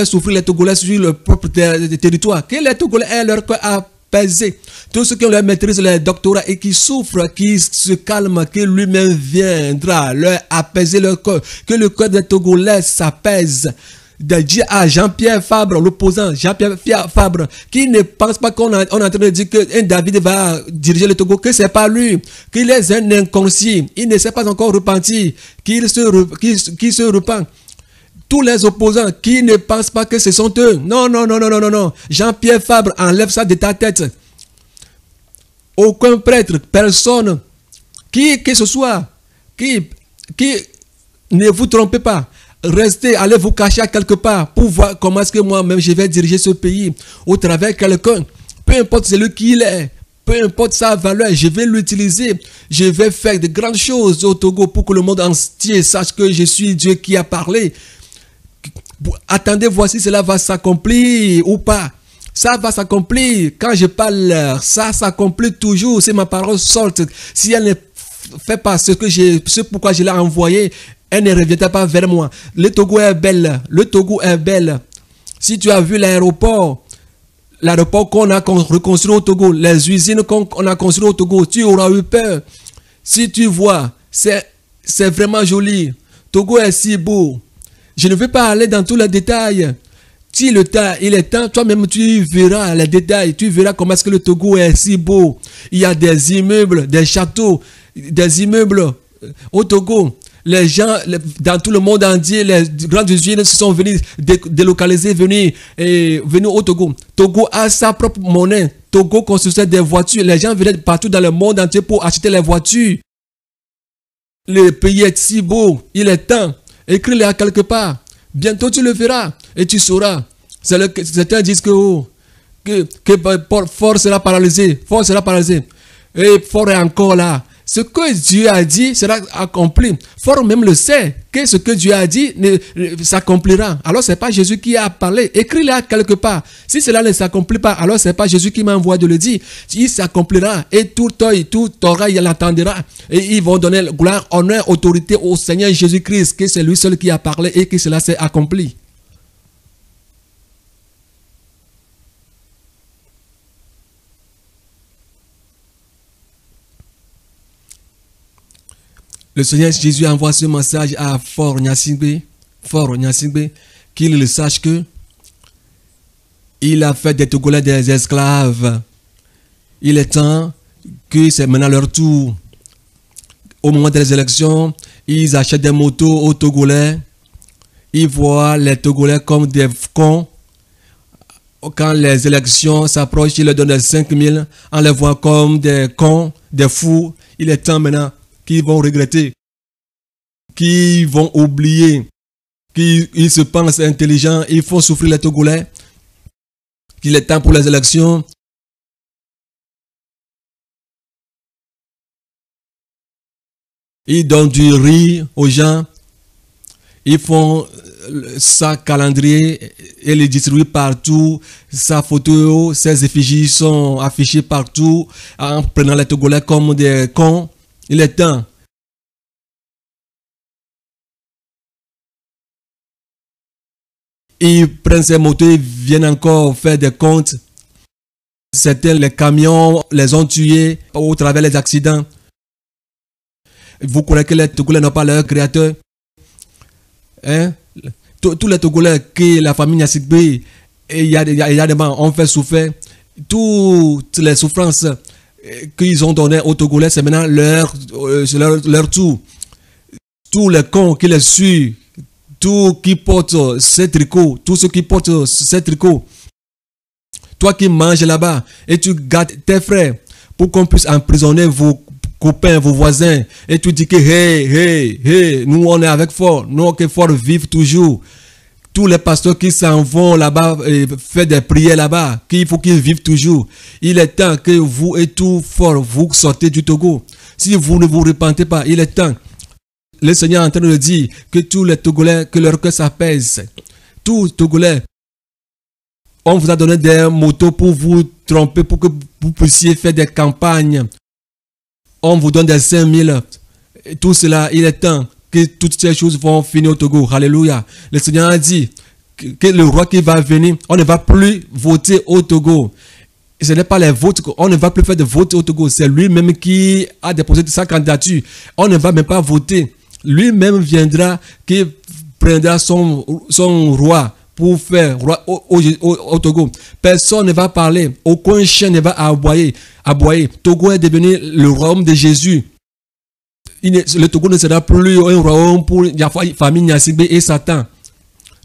souffrir les Togolais sur leur propre territoire. Que les Togolais aient leur cœur apaisé. Tous ceux qui ont leur maîtrise, leur doctorat et qui souffrent, qui se calment, que lui-même viendra leur apaiser leur cœur. Que le cœur des Togolais s'apaise. De dire à Jean-Pierre Fabre, l'opposant Jean-Pierre Fabre, qui ne pense pas qu'on est en train de dire qu'un David va diriger le Togo, que c'est pas lui, qu'il est un inconscient, il ne s'est pas encore repenti, qu'il se repent. Tous les opposants qui ne pensent pas que ce sont eux. Non. Jean-Pierre Fabre, enlève ça de ta tête. Aucun prêtre, personne, qui que ce soit, qui ne vous trompez pas. Restez, allez vous cacher à quelque part pour voir comment est-ce que moi-même je vais diriger ce pays au travers de quelqu'un. Peu importe celui qu'il est, peu importe sa valeur, je vais l'utiliser. Je vais faire de grandes choses au Togo pour que le monde entier sache que je suis Dieu qui a parlé. Attendez, voici cela va s'accomplir ou pas. Ça va s'accomplir. Quand je parle, ça s'accomplit toujours. Si ma parole sort, si elle ne fait pas ce pourquoi je l'ai envoyé, elle ne reviendra pas vers moi. Le Togo est belle. Le Togo est belle. Si tu as vu l'aéroport qu'on a reconstruit au Togo, les usines qu'on a construites au Togo, tu auras eu peur. Si tu vois, c'est vraiment joli. Togo est si beau. Je ne vais pas aller dans tous les détails. Si il est temps, toi-même tu verras les détails. Tu verras comment est-ce que le Togo est si beau. Il y a des immeubles, des châteaux, des immeubles au Togo. Les gens, dans tout le monde entier, les grandes usines se sont venues délocaliser, venir au Togo. Togo a sa propre monnaie. Togo construisait des voitures. Les gens venaient partout dans le monde entier pour acheter les voitures. Le pays est si beau. Il est temps. Écris-le à quelque part. Bientôt tu le verras et tu sauras. Certains disent que fort sera paralysé. Fort sera paralysé. Et fort est encore là. Ce que Dieu a dit sera accompli. Fort même le sait que ce que Dieu a dit s'accomplira. Alors ce n'est pas Jésus qui a parlé. Écris-le à quelque part. Si cela ne s'accomplit pas, alors ce n'est pas Jésus qui m'a envoyé de le dire. Il s'accomplira et tout œil, tout oreille l'entendra. Et ils vont donner gloire, honneur, autorité au Seigneur Jésus-Christ, que c'est lui seul qui a parlé et que cela s'est accompli. Le Seigneur Jésus envoie ce message à Fort Nyasingbe, qu'il le sache que il a fait des Togolais des esclaves. Il est temps que c'est maintenant leur tour. Au moment des élections, ils achètent des motos aux Togolais. Ils voient les Togolais comme des cons. Quand les élections s'approchent, ils leur donnent 5 000. On les voit comme des cons, des fous. Il est temps maintenant qu'ils vont regretter, qu'ils vont oublier, qu'ils se pensent intelligents, ils font souffrir les Togolais, qu'il est temps pour les élections. Ils donnent du riz aux gens, ils font sa calendrier et les distribuer partout. Sa photo, ses effigies sont affichées partout en prenant les Togolais comme des cons. Il est temps. Ils prennent ces motos, ils viennent encore faire des comptes. Certains, les camions, les ont tués au travers des accidents. Vous croyez que les Togolais n'ont pas leur créateur? Hein? Tous les Togolais que la famille Nyassigbe et il y a des gens ont fait souffrir. Toutes les souffrances qu'ils ont données aux Togolais, c'est maintenant leur tour. Tous les cons qui les suivent, tous qui portent ces tricots, tous ceux qui portent ces tricots, toi qui manges là-bas et tu gardes tes frères pour qu'on puisse emprisonner vos copains, vos voisins, et tu dis que hey, nous on est avec Fort, nous que Fort vive toujours. Tous les pasteurs qui s'en vont là-bas et faire des prières là-bas, qu'il faut qu'ils vivent toujours. Il est temps que vous et tout Fort, vous sortez du Togo. Si vous ne vous repentez pas, il est temps. Le Seigneur est en train de dire que tous les Togolais, que leur cœur s'apaise. Tous Togolais, on vous a donné des motos pour vous tromper, pour que vous puissiez faire des campagnes. On vous donne des 5000. Tout cela, il est temps que toutes ces choses vont finir au Togo. Alléluia. Le Seigneur a dit que le roi qui va venir, on ne va plus voter au Togo. Ce n'est pas les votes, on ne va plus faire de vote au Togo. C'est lui-même qui a déposé sa candidature. On ne va même pas voter. Lui-même viendra, qui prendra son roi pour faire roi au Togo. Personne ne va parler. Aucun chien ne va aboyer. Togo est devenu le royaume de Jésus. Le Togo ne sera plus un royaume pour la famille Nyassigbe et Satan.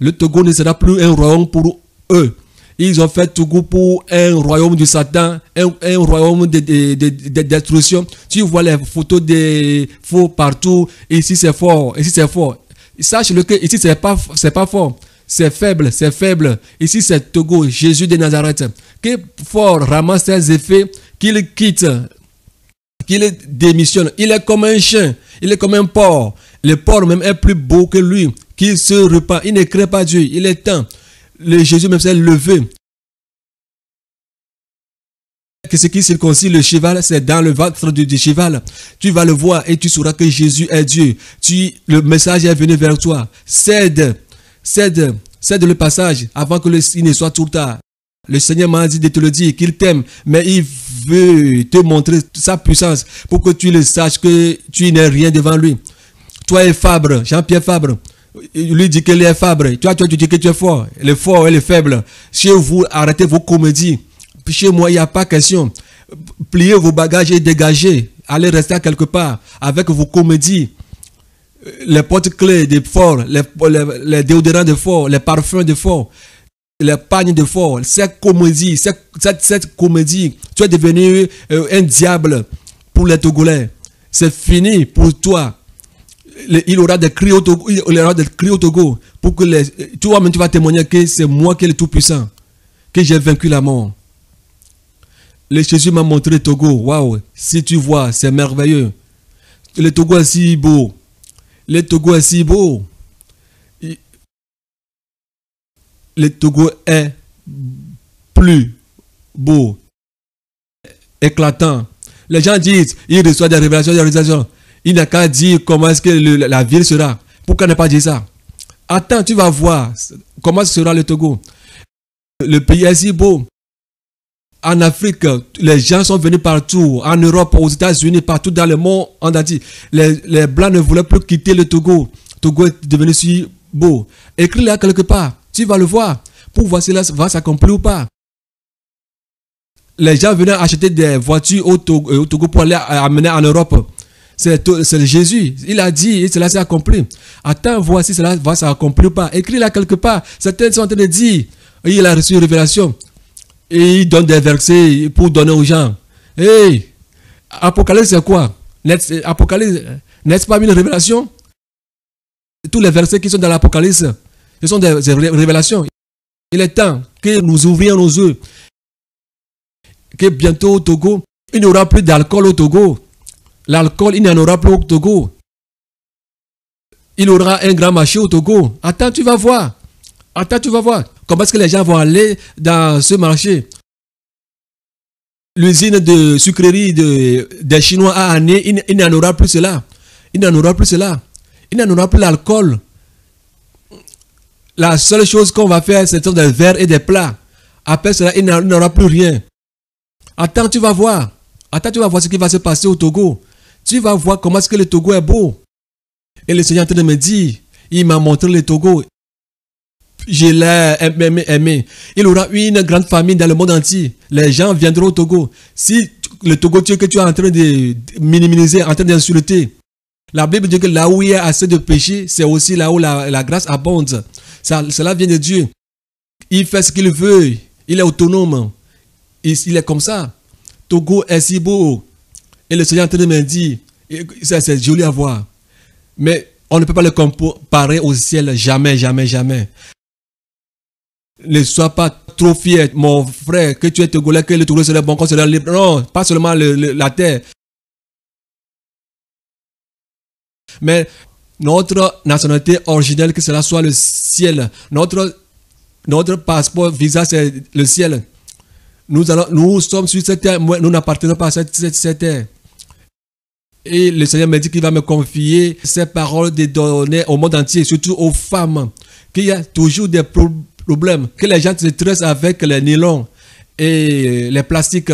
Le Togo ne sera plus un royaume pour eux. Ils ont fait Togo pour un royaume du Satan, un royaume de destruction. Tu vois les photos des faux partout. Ici c'est fort, ici c'est fort. Sache-le que ici c'est pas fort. C'est faible. Ici c'est Togo, Jésus de Nazareth. Que Fort ramasse ses effets, qu'il quitte, qu'il démissionne. Il est comme un chien, il est comme un porc. Le porc même est plus beau que lui, qu'il se repent. Il ne craint pas Dieu, il est temps. Le Jésus même s'est levé. Que ce qui circoncis le cheval, c'est dans le ventre du cheval. Tu vas le voir et tu sauras que Jésus est Dieu. Le message est venu vers toi. Cède le passage avant que il ne soit trop tard. Le Seigneur m'a dit de te le dire, qu'il t'aime, mais il veut te montrer sa puissance pour que tu le saches que tu n'es rien devant lui. Toi et Fabre, Jean-Pierre Fabre, lui dit qu'il est Fabre. Toi, tu dis que tu es fort. Le fort et le faible. Chez vous, arrêtez vos comédies. Chez moi, il n'y a pas question. Pliez vos bagages et dégagez. Allez rester quelque part avec vos comédies. Les porte-clés de Fort, les déodorants de Fort, les parfums de Fort, les pagnes de Fort, cette comédie, tu es devenu un diable pour les Togolais. C'est fini pour toi. Il aura des cris au Togo, pour que toi-même tu vas témoigner que c'est moi qui est le Tout-Puissant, que j'ai vaincu la mort. Le Jésus m'a montré le Togo. Waouh, si tu vois, c'est merveilleux. Le Togo est si beau. Le Togo est si beau. Le Togo est plus beau, éclatant. Les gens disent, ils reçoivent des révélations, Il n'a qu'à dire comment est-ce que la ville sera. Pourquoi ne pas dire ça? Attends, tu vas voir comment sera le Togo. Le pays est si beau. En Afrique, les gens sont venus partout. En Europe, aux États-Unis, partout dans le monde entier. Les Blancs ne voulaient plus quitter le Togo. Le Togo est devenu si beau. Écris-le quelque part. Tu vas le voir. Pour voir si cela va s'accomplir ou pas. Les gens venaient acheter des voitures au Togo pour aller amener en Europe. C'est Jésus. Il a dit et cela s'est accompli. Attends, voir si cela va s'accomplir ou pas. Écris-le quelque part. Certains sont en train de dire il a reçu une révélation. Et il donne des versets pour donner aux gens. Hey, Apocalypse c'est quoi? Apocalypse, n'est-ce pas une révélation? Tous les versets qui sont dans l'Apocalypse, ce sont des révélations. Il est temps que nous ouvrions nos yeux. Que bientôt au Togo, il n'y aura plus d'alcool au Togo. L'alcool, il n'y en aura plus au Togo. il aura un grand marché au Togo. Attends, tu vas voir. Attends, tu vas voir. Comment est-ce que les gens vont aller dans ce marché? L'usine de sucrerie des Chinois a année, il n'en aura plus cela. Il n'en aura plus cela. Il n'en aura plus l'alcool. La seule chose qu'on va faire, c'est des verres et des plats. Après cela, il n'aura plus rien. Attends, tu vas voir. Attends, tu vas voir ce qui va se passer au Togo. Tu vas voir comment est-ce que le Togo est beau. Et le Seigneur est en train de me dire, il m'a montré le Togo. Je l'ai aimé. Il aura une grande famille dans le monde entier. Les gens viendront au Togo. Si le Togo que tu es en train de minimiser, en train d'insulter, la Bible dit que là où il y a assez de péché, c'est aussi là où la grâce abonde. Cela vient de Dieu. Il fait ce qu'il veut. Il est autonome. Il est comme ça. Togo est si beau. Et le Seigneur est en train de me dire, c'est joli à voir. Mais on ne peut pas le comparer au ciel. Jamais, jamais, jamais. Ne sois pas trop fier, mon frère, que tu es Togolais, que le Togo serait bon, qu'on serait libre. Non, pas seulement la terre. Mais notre nationalité originelle, que cela soit le ciel. Notre passeport, visa, c'est le ciel. Nous sommes sur cette terre, nous n'appartenons pas à cette terre. Et le Seigneur me dit qu'il va me confier ces paroles de donner au monde entier, surtout aux femmes, qu'il y a toujours des problèmes, que les gens se stressent avec les nylons et les plastiques.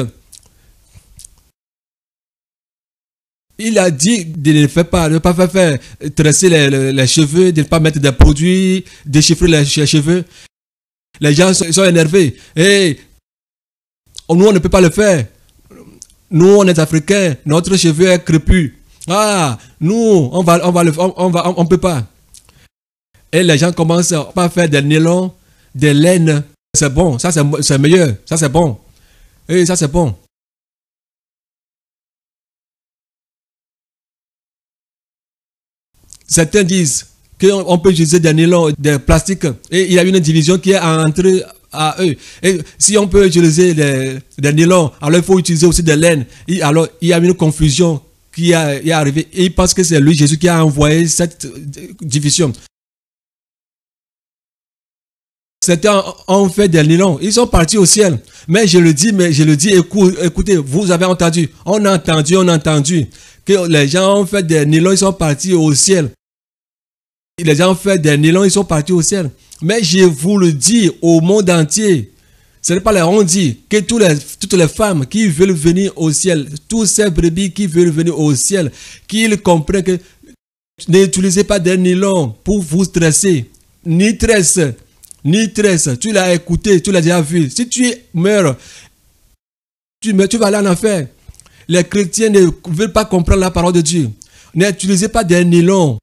Il a dit de ne pas faire tresser les cheveux, de ne pas mettre des produits, déchiffrer les cheveux. Les gens sont énervés. Et nous, on ne peut pas le faire. Nous, on est africains, notre cheveu est crépus. Ah, nous, on peut pas. Et les gens commencent à faire des nylons, des laines. C'est bon, ça c'est meilleur, ça c'est bon. Et ça c'est bon. Certains disent qu'on peut utiliser des nylons, des plastiques. Et il y a une division qui est entre à eux. Et si on peut utiliser des nylons, alors il faut utiliser aussi des laines. Et alors il y a une confusion qui est arrivée. Et ils pensent que c'est lui, Jésus, qui a envoyé cette division. Certains ont fait des nylons. Ils sont partis au ciel. Mais je le dis, écoutez, vous avez entendu. On a entendu que les gens ont fait des nylons, ils sont partis au ciel. Les gens ont fait des nylons, ils sont partis au ciel. Mais je vous le dis au monde entier, ce n'est pas les on dit que toutes les femmes qui veulent venir au ciel, tous ces brebis qui veulent venir au ciel, qu'ils comprennent que n'utilisez pas des nylons pour vous stresser, ni tresse. Tu l'as écouté, tu l'as déjà vu. Si tu meurs, tu vas aller en enfer. Les chrétiens ne veulent pas comprendre la parole de Dieu. N'utilisez pas des nylons.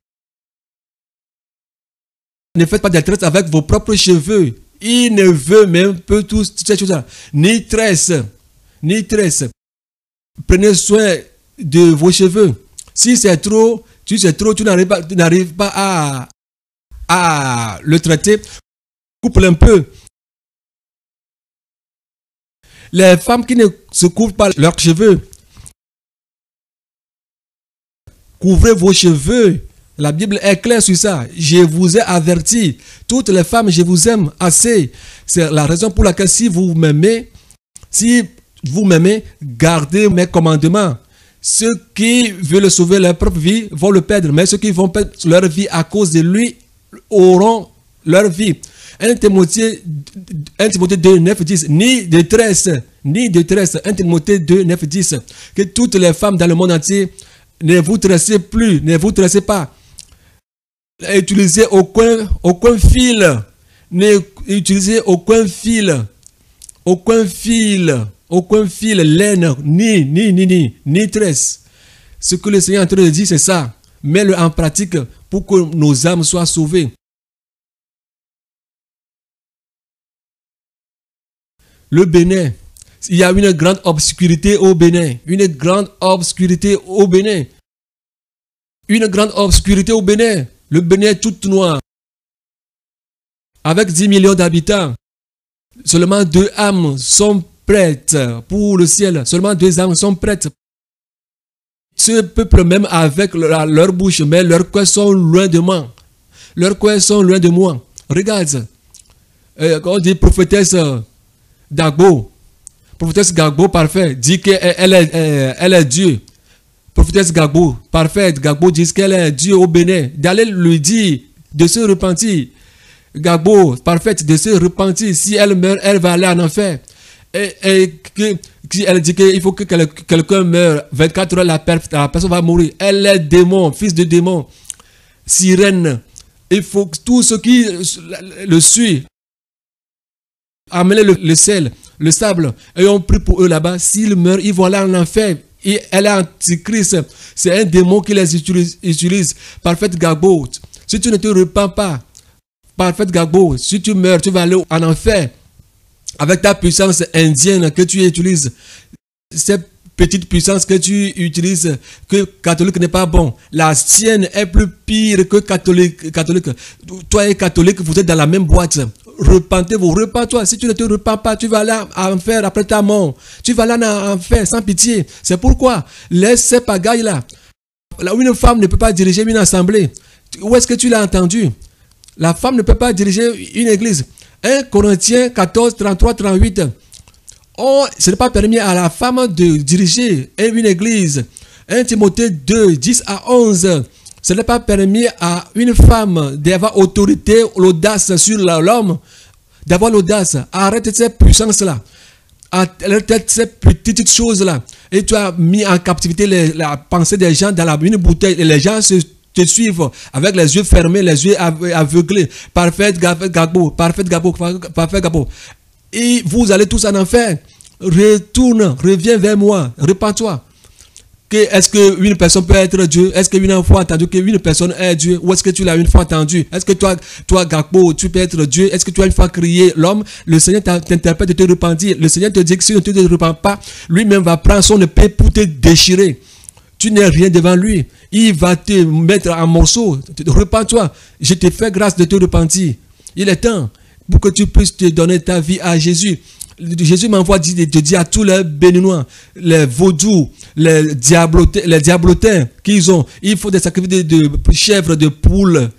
Ne faites pas des tresses avec vos propres cheveux. Il ne veut même pas toutes ces choses-là. Ni tresse. Prenez soin de vos cheveux. Si c'est trop, tu n'arrives pas à le traiter. Coupe un peu. Les femmes qui ne se couvrent pas leurs cheveux, couvrez vos cheveux. La Bible est claire sur ça. Je vous ai averti. Toutes les femmes, je vous aime assez. C'est la raison pour laquelle si vous m'aimez, gardez mes commandements. Ceux qui veulent sauver leur propre vie vont le perdre. Mais ceux qui vont perdre leur vie à cause de lui auront leur vie. 1 Timothée 2, 9, 10. Ni détresse. 1 Timothée 2, 9, 10. Que toutes les femmes dans le monde entier, ne vous tressez plus, ne vous tressez pas. Utilisez aucun fil. N'utilisez aucun fil, laine, ni tresse. Ce que le Seigneur est en train de dire, c'est ça. Mets-le en pratique pour que nos âmes soient sauvées. Le Bénin, il y a une grande obscurité au Bénin. Une grande obscurité au Bénin. Le Bénin est tout noir. Avec 10 millions d'habitants, seulement 2 âmes sont prêtes pour le ciel. Seulement 2 âmes sont prêtes. Ce peuple même avec leur bouche, mais leurs cœurs sont loin de moi. Leurs cœurs sont loin de moi. Regarde, quand on dit prophétesse Gagbo, prophétesse Gagbo parfait, dit qu'elle est Dieu. Prophétesse Gagbo, parfaite, Gagbo dit qu'elle est Dieu au Bénin. D'aller lui dire de se repentir. Gagbo, parfaite, de se repentir. Si elle meurt, elle va aller en enfer. Si elle dit qu'il faut que quelqu'un meure 24 heures, la personne va mourir. Elle est démon, fils de démon, sirène. Il faut que tous ceux qui le suivent amener le sel, le sable, et on prie pour eux là-bas. S'ils meurent, ils vont aller en enfer. Et elle est antichrist. C'est un démon qui les utilise. Parfaite Gagbo, si tu ne te repens pas, parfaite Gagbo, si tu meurs, tu vas aller en enfer. Avec ta puissance indienne que tu utilises, cette petite puissance que tu utilises, que catholique n'est pas bon. La sienne est plus pire que catholique. Toi et catholique, vous êtes dans la même boîte. Repentez-vous, repens-toi. Si tu ne te repens pas, tu vas aller en enfer après ta mort. Tu vas aller en enfer sans pitié. C'est pourquoi, laisse ces pagailles là. Là où une femme ne peut pas diriger une assemblée. Où est-ce que tu l'as entendu? La femme ne peut pas diriger une église. 1 Corinthiens 14, 33, 38. Ce n'est pas permis à la femme de diriger une église. 1 Timothée 2, 10 à 11. Ce n'est pas permis à une femme d'avoir autorité, l'audace sur l'homme, d'avoir l'audace. Arrête cette puissance-là. Arrête ces petites choses-là. Et tu as mis en captivité la pensée des gens dans une bouteille. Et les gens te suivent avec les yeux fermés, les yeux aveuglés. Parfaite Gagbo, parfaite Gagbo, parfaite Gagbo. Et vous allez tous en enfer. Retourne, reviens vers moi, repens-toi. Est-ce qu'une personne peut être Dieu? Est-ce qu'une fois entendu qu'une personne est Dieu? Ou est-ce que tu l'as une fois entendu? Est-ce que toi Gagbo, tu peux être Dieu? Est-ce que tu as une fois crié l'homme? Le Seigneur t'interpelle de te repentir. Le Seigneur te dit que si tu ne te repens pas, lui-même va prendre son épée pour te déchirer. Tu n'es rien devant lui. Il va te mettre en morceaux. Repens-toi. Je te fais grâce de te repentir. Il est temps pour que tu puisses te donner ta vie à Jésus. Jésus m'envoie de dire à tous les Béninois, les vaudous, les diablotins qu'ils ont, il faut des sacrifices de chèvres, de poules,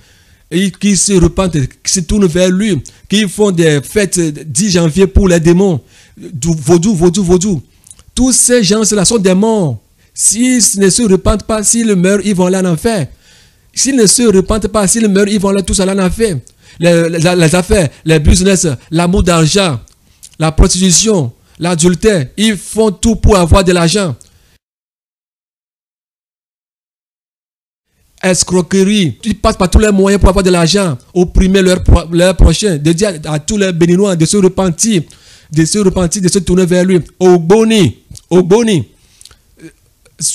et qui se repentent, qui se tournent vers lui, qui font des fêtes 10 janvier pour les démons, vaudou. Tous ces gens-là sont des morts. S'ils ne se repentent pas, s'ils meurent, ils vont aller en enfer. S'ils ne se repentent pas, s'ils meurent, ils vont aller tous aller en enfer. Les affaires, les business, l'amour d'argent, la prostitution, l'adultère, ils font tout pour avoir de l'argent. Escroquerie, ils passent par tous les moyens pour avoir de l'argent, opprimer leurs prochains, de dire à tous les Béninois de se repentir, de se tourner vers lui. Ogboni,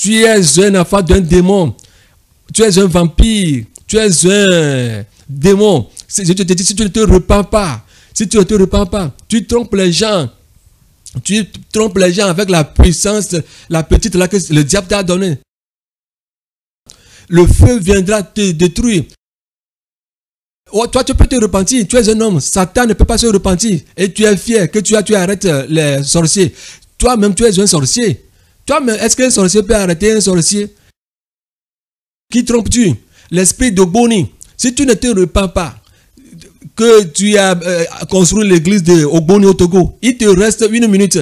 tu es un enfant d'un démon, tu es un vampire, tu es un démon. Je te dis, si tu ne te repens pas, tu trompes les gens. Tu trompes les gens avec la puissance, la petite là que le diable t'a donnée. Le feu viendra te détruire. Oh, toi, tu peux te repentir. Tu es un homme. Satan ne peut pas se repentir. Et tu es fier que tu arrêtes les sorciers. Toi-même, tu es un sorcier. Toi-même, est-ce qu'un sorcier peut arrêter un sorcier? Qui trompes-tu? L'esprit de Boni. Si tu ne te repens pas, que tu as construit l'église de Ogboni au Togo, il te reste 1 minute.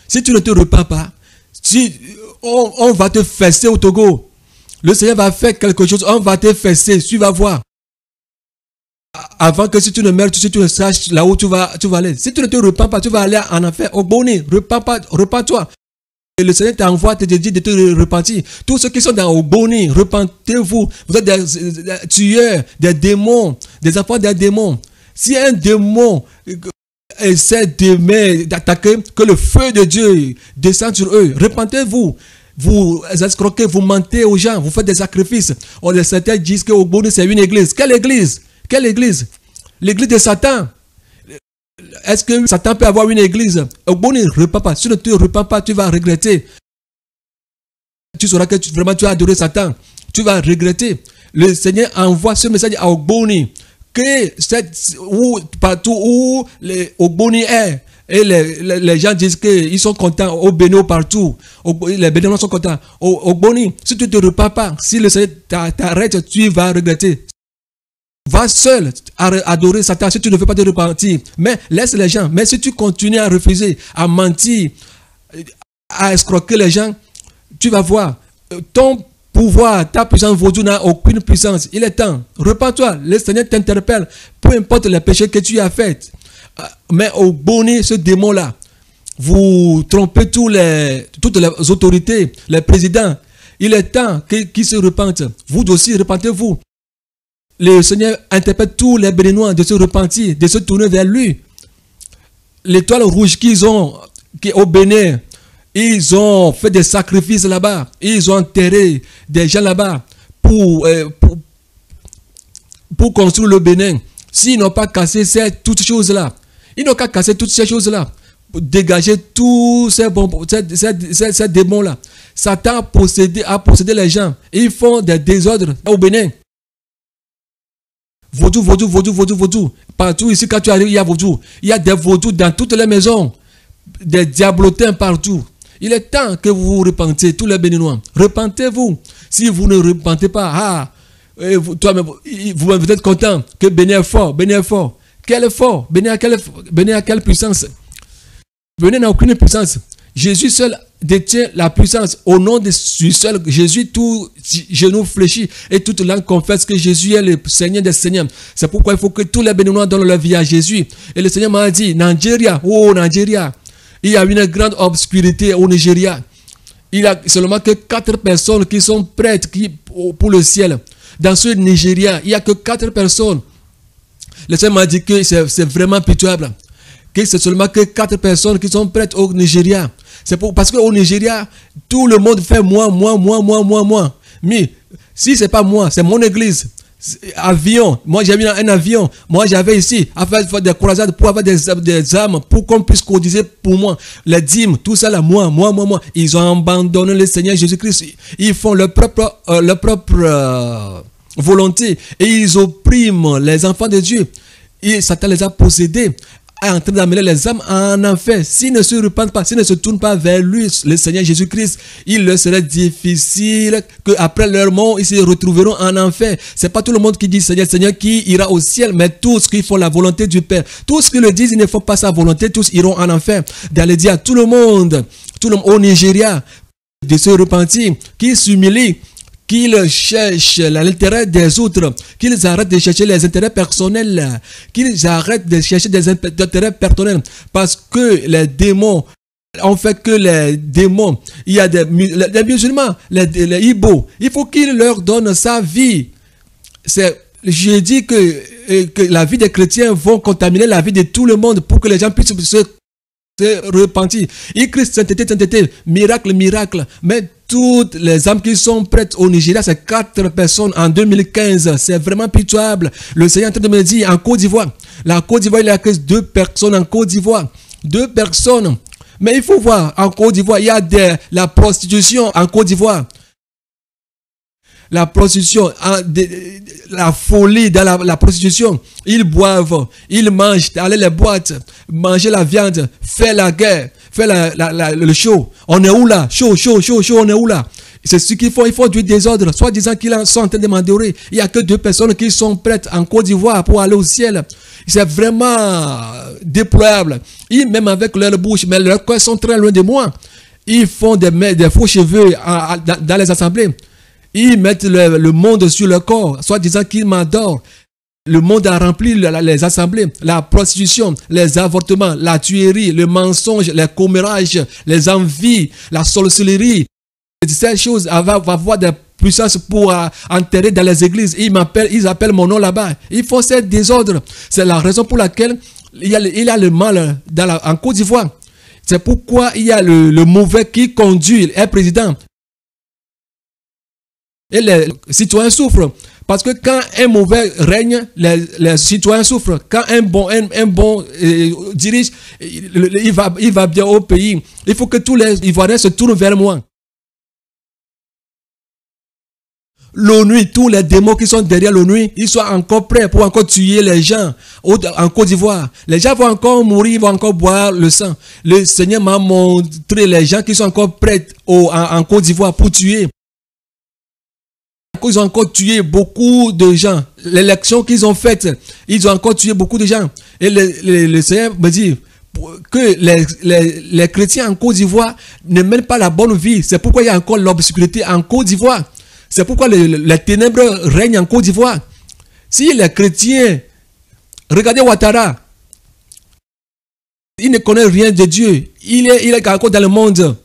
Si tu ne te repens pas, on va te fesser au Togo. Le Seigneur va faire quelque chose, on va te fesser, tu vas voir. Avant que si tu ne meurs, si tu ne saches là où tu vas aller. Si tu ne te repens pas, tu vas aller en enfer. Ogboni, repens-toi. Et le Seigneur t'envoie te dire de te repentir. Tous ceux qui sont dans Ogboni, repentez-vous. Vous êtes des tueurs, des démons, des enfants des démons. Si un démon essaie d'attaquer, que le feu de Dieu descende sur eux, repentez-vous. Vous escroquez, vous mentez aux gens, vous faites des sacrifices. Certains disent que Ogboni c'est une église. Quelle église? Quelle église? L'église de Satan. Est-ce que Satan peut avoir une église? Ogboni, repens pas. Si tu ne te repens pas, tu vas regretter. Tu sauras que vraiment tu as adoré Satan. Tu vas regretter. Le Seigneur envoie ce message à Ogboni. Que partout où Ogboni est, Et les gens disent qu'ils sont contents au Bénin, partout. Les Béninois sont contents. Au Boni, si tu ne te repens pas, si le Seigneur t'arrête, tu vas regretter. Va seul adorer Satan si tu ne veux pas te repentir. Mais laisse les gens. Mais si tu continues à refuser, à mentir, à escroquer les gens, tu vas voir. Ton pouvoir, ta puissance vaudou n'a aucune puissance. Il est temps. Repens-toi. Le Seigneur t'interpelle. Peu importe les péchés que tu as faits. Mais au Boni, ce démon-là, vous trompez toutes les autorités, les présidents. Il est temps qu'ils se repentent. Vous aussi, repentez-vous. Le Seigneur interpelle tous les Béninois de se repentir, de se tourner vers lui. L'étoile rouge qu'ils ont au Bénin, ils ont fait des sacrifices là-bas. Ils ont enterré des gens là-bas pour construire le Bénin. S'ils n'ont pas cassé toutes choses-là, ils n'ont qu'à casser toutes ces choses-là, pour dégager tous ces démons-là. Satan a possédé les gens. Ils font des désordres au Bénin. Vaudou. Partout ici, quand tu arrives, il y a vaudou. Il y a des vaudous dans toutes les maisons. Des diablotins partout. Il est temps que vous vous repentiez, tous les Béninois. Repentez-vous. Si vous ne repentez pas, vous êtes content que Bénin est fort. Quel est fort? Bénin a quelle puissance? Bénin n'a aucune puissance. Jésus seul détient la puissance. Au nom de seul Jésus, tout genou fléchit et toute langue confesse que Jésus est le Seigneur des Seigneurs. C'est pourquoi il faut que tous les Béninois donnent leur vie à Jésus. Et le Seigneur m'a dit, Nigeria, il y a une grande obscurité au Nigeria. Il y a seulement que 4 personnes qui sont prêtes pour le ciel. Dans ce Nigeria, il n'y a que 4 personnes. Le Seigneur m'a dit que c'est vraiment pitoyable. Que c'est seulement que 4 personnes qui sont prêtes au Nigeria. Parce qu'au Nigeria, tout le monde fait moi. Mais si ce n'est pas moi, c'est mon église. Avion, moi j'ai mis un avion. Moi j'avais ici à faire des croisades pour avoir des âmes, pour qu'on puisse cotiser pour moi. Les dîmes, tout ça là, moi. Ils ont abandonné le Seigneur Jésus-Christ. Ils font leur propre volonté et ils oppriment les enfants de Dieu. Et Satan les a possédés, en train d'amener les âmes en enfer. S'ils ne se repentent pas, s'ils ne se tournent pas vers lui, le Seigneur Jésus-Christ, il leur serait difficile qu'après leur mort, ils se retrouveront en enfer. C'est pas tout le monde qui dit Seigneur, qui ira au ciel, mais tous qui font la volonté du Père. Tous qui le disent, ils ne font pas sa volonté, tous iront en enfer. D'aller dire à tout le monde au Nigeria, de se repentir, qui s'humilie, qu'ils cherchent l'intérêt des autres, qu'ils arrêtent de chercher les intérêts personnels, qu'ils arrêtent de chercher des intérêts personnels, parce que les démons ont fait que les démons, il y a les musulmans, les Ibo, il faut qu'ils leur donnent sa vie. Je dis que la vie des chrétiens vont contaminer la vie de tout le monde pour que les gens puissent se repentir. Il crie sainteté, miracle, mais toutes les âmes qui sont prêtes au Nigeria, c'est 4 personnes en 2015. C'est vraiment pitoyable. Le Seigneur est en train de me dire, en Côte d'Ivoire, il n'y a que 2 personnes en Côte d'Ivoire. 2 personnes. Mais il faut voir, en Côte d'Ivoire, il y a la prostitution en Côte d'Ivoire. La prostitution, la folie dans la prostitution. Ils boivent, ils mangent, aller les boîtes, manger la viande, faire la guerre, faire le show. On est où là? Show, on est où là? C'est ce qu'il faut. Il faut du désordre. Soit disant qu'ils sont en train de m'adorer. Il n'y a que 2 personnes qui sont prêtes en Côte d'Ivoire pour aller au ciel. C'est vraiment déployable. Ils, même avec leur bouche, mais leurs cœurs sont très loin de moi. Ils font des faux cheveux dans les assemblées. Ils mettent le monde sur le corps, soit disant qu'ils m'adorent. Le monde a rempli les assemblées, la prostitution, les avortements, la tuerie, le mensonge, les commérages, les envies, la sorcellerie. Ces choses vont avoir des puissances pour enterrer dans les églises. Ils appellent mon nom là-bas. Ils font ces désordres. C'est la raison pour laquelle il y a le mal en Côte d'Ivoire. C'est pourquoi il y a le mauvais qui conduit, est président. Et les citoyens souffrent. Parce que quand un mauvais règne, les citoyens souffrent. Quand un bon dirige, il va bien au pays. Il faut que tous les Ivoiriens se tournent vers moi. l'ONU, tous les démons qui sont derrière l'ONU, ils sont encore prêts pour encore tuer les gens en Côte d'Ivoire. Les gens vont encore mourir, ils vont encore boire le sang. Le Seigneur m'a montré les gens qui sont encore prêts en Côte d'Ivoire pour tuer. Ils ont encore tué beaucoup de gens. L'élection qu'ils ont faite, ils ont encore tué beaucoup de gens. Et le Seigneur me dit que les chrétiens en Côte d'Ivoire ne mènent pas la bonne vie. C'est pourquoi il y a encore l'obscurité en Côte d'Ivoire. C'est pourquoi les ténèbres règnent en Côte d'Ivoire. Si les chrétiens, regardez Ouattara, il ne connaît rien de Dieu. Il est encore dans le monde.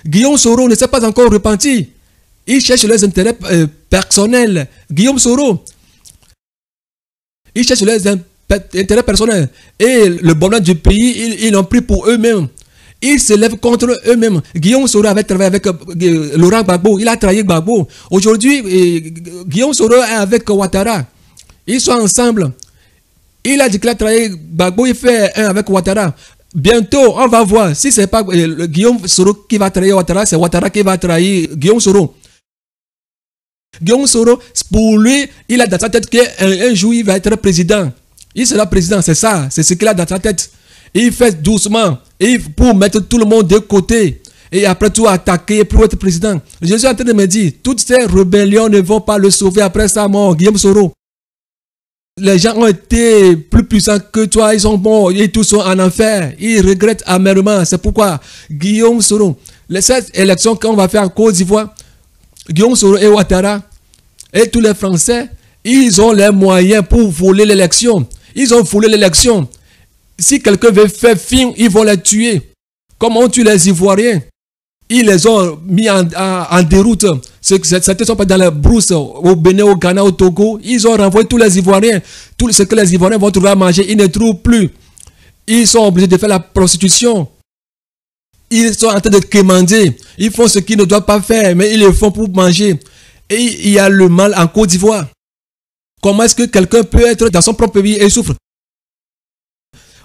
Guillaume Soro ne s'est pas encore repenti. Il cherche leurs intérêts personnels. Guillaume Soro, il cherche leurs intérêts personnels. Et le bonheur du pays, ils l'ont pris pour eux-mêmes. Ils se lèvent contre eux-mêmes. Guillaume Soro avait travaillé avec Laurent Gbagbo. Il a trahi Gbagbo. Aujourd'hui, Guillaume Soro est avec Ouattara. Ils sont ensemble. Il a dit qu'il a trahi Gbagbo. Il fait un avec Ouattara. Bientôt, on va voir. Si ce n'est pas Guillaume Soro qui va trahir Ouattara, c'est Ouattara qui va trahir Guillaume Soro. Guillaume Soro, pour lui, il a dans sa tête qu'un jour, il va être président. Il sera président, c'est ça. C'est ce qu'il a dans sa tête. Il fait doucement pour mettre tout le monde de côté. Et après tout, attaquer pour être président. Je suis en train de me dire, toutes ces rébellions ne vont pas le sauver après sa mort, Guillaume Soro. Les gens ont été plus puissants que toi, ils sont bons, ils tous sont en enfer, ils regrettent amèrement. C'est pourquoi Guillaume Soro, cette élection qu'on va faire en Côte d'Ivoire, Guillaume Soro et Ouattara et tous les Français, ils ont les moyens pour voler l'élection. Ils ont volé l'élection. Si quelqu'un veut faire film, ils vont les tuer. Comme on tue les Ivoiriens. Ils les ont mis en déroute. Certains ne sont pas dans la brousse au Bénin, au Ghana, au Togo. Ils ont renvoyé tous les Ivoiriens. Tout ce que les Ivoiriens vont trouver à manger, ils ne trouvent plus. Ils sont obligés de faire la prostitution. Ils sont en train de quémander. Ils font ce qu'ils ne doivent pas faire, mais ils le font pour manger. Et il y a le mal en Côte d'Ivoire. Comment est-ce que quelqu'un peut être dans son propre pays et souffre?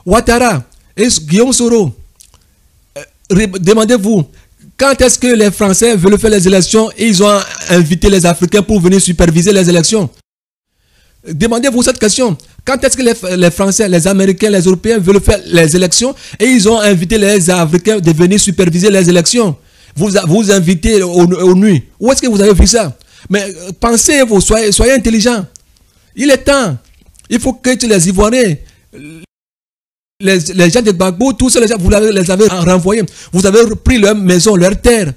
Ouattara et Guillaume Soro, demandez-vous, quand est-ce que les Français veulent faire les élections et ils ont invité les Africains pour venir superviser les élections? Demandez-vous cette question. Quand est-ce que les Français, les Américains, les Européens veulent faire les élections et ils ont invité les Africains de venir superviser les élections? Vous invitez aux nuits. Où est-ce que vous avez vu ça? Mais pensez-vous, soyez intelligents. Il est temps. Il faut que les Ivoiriens, les gens de Gbagbo, tous ces gens, vous les avez renvoyés. Vous avez pris leur maison, leur terre.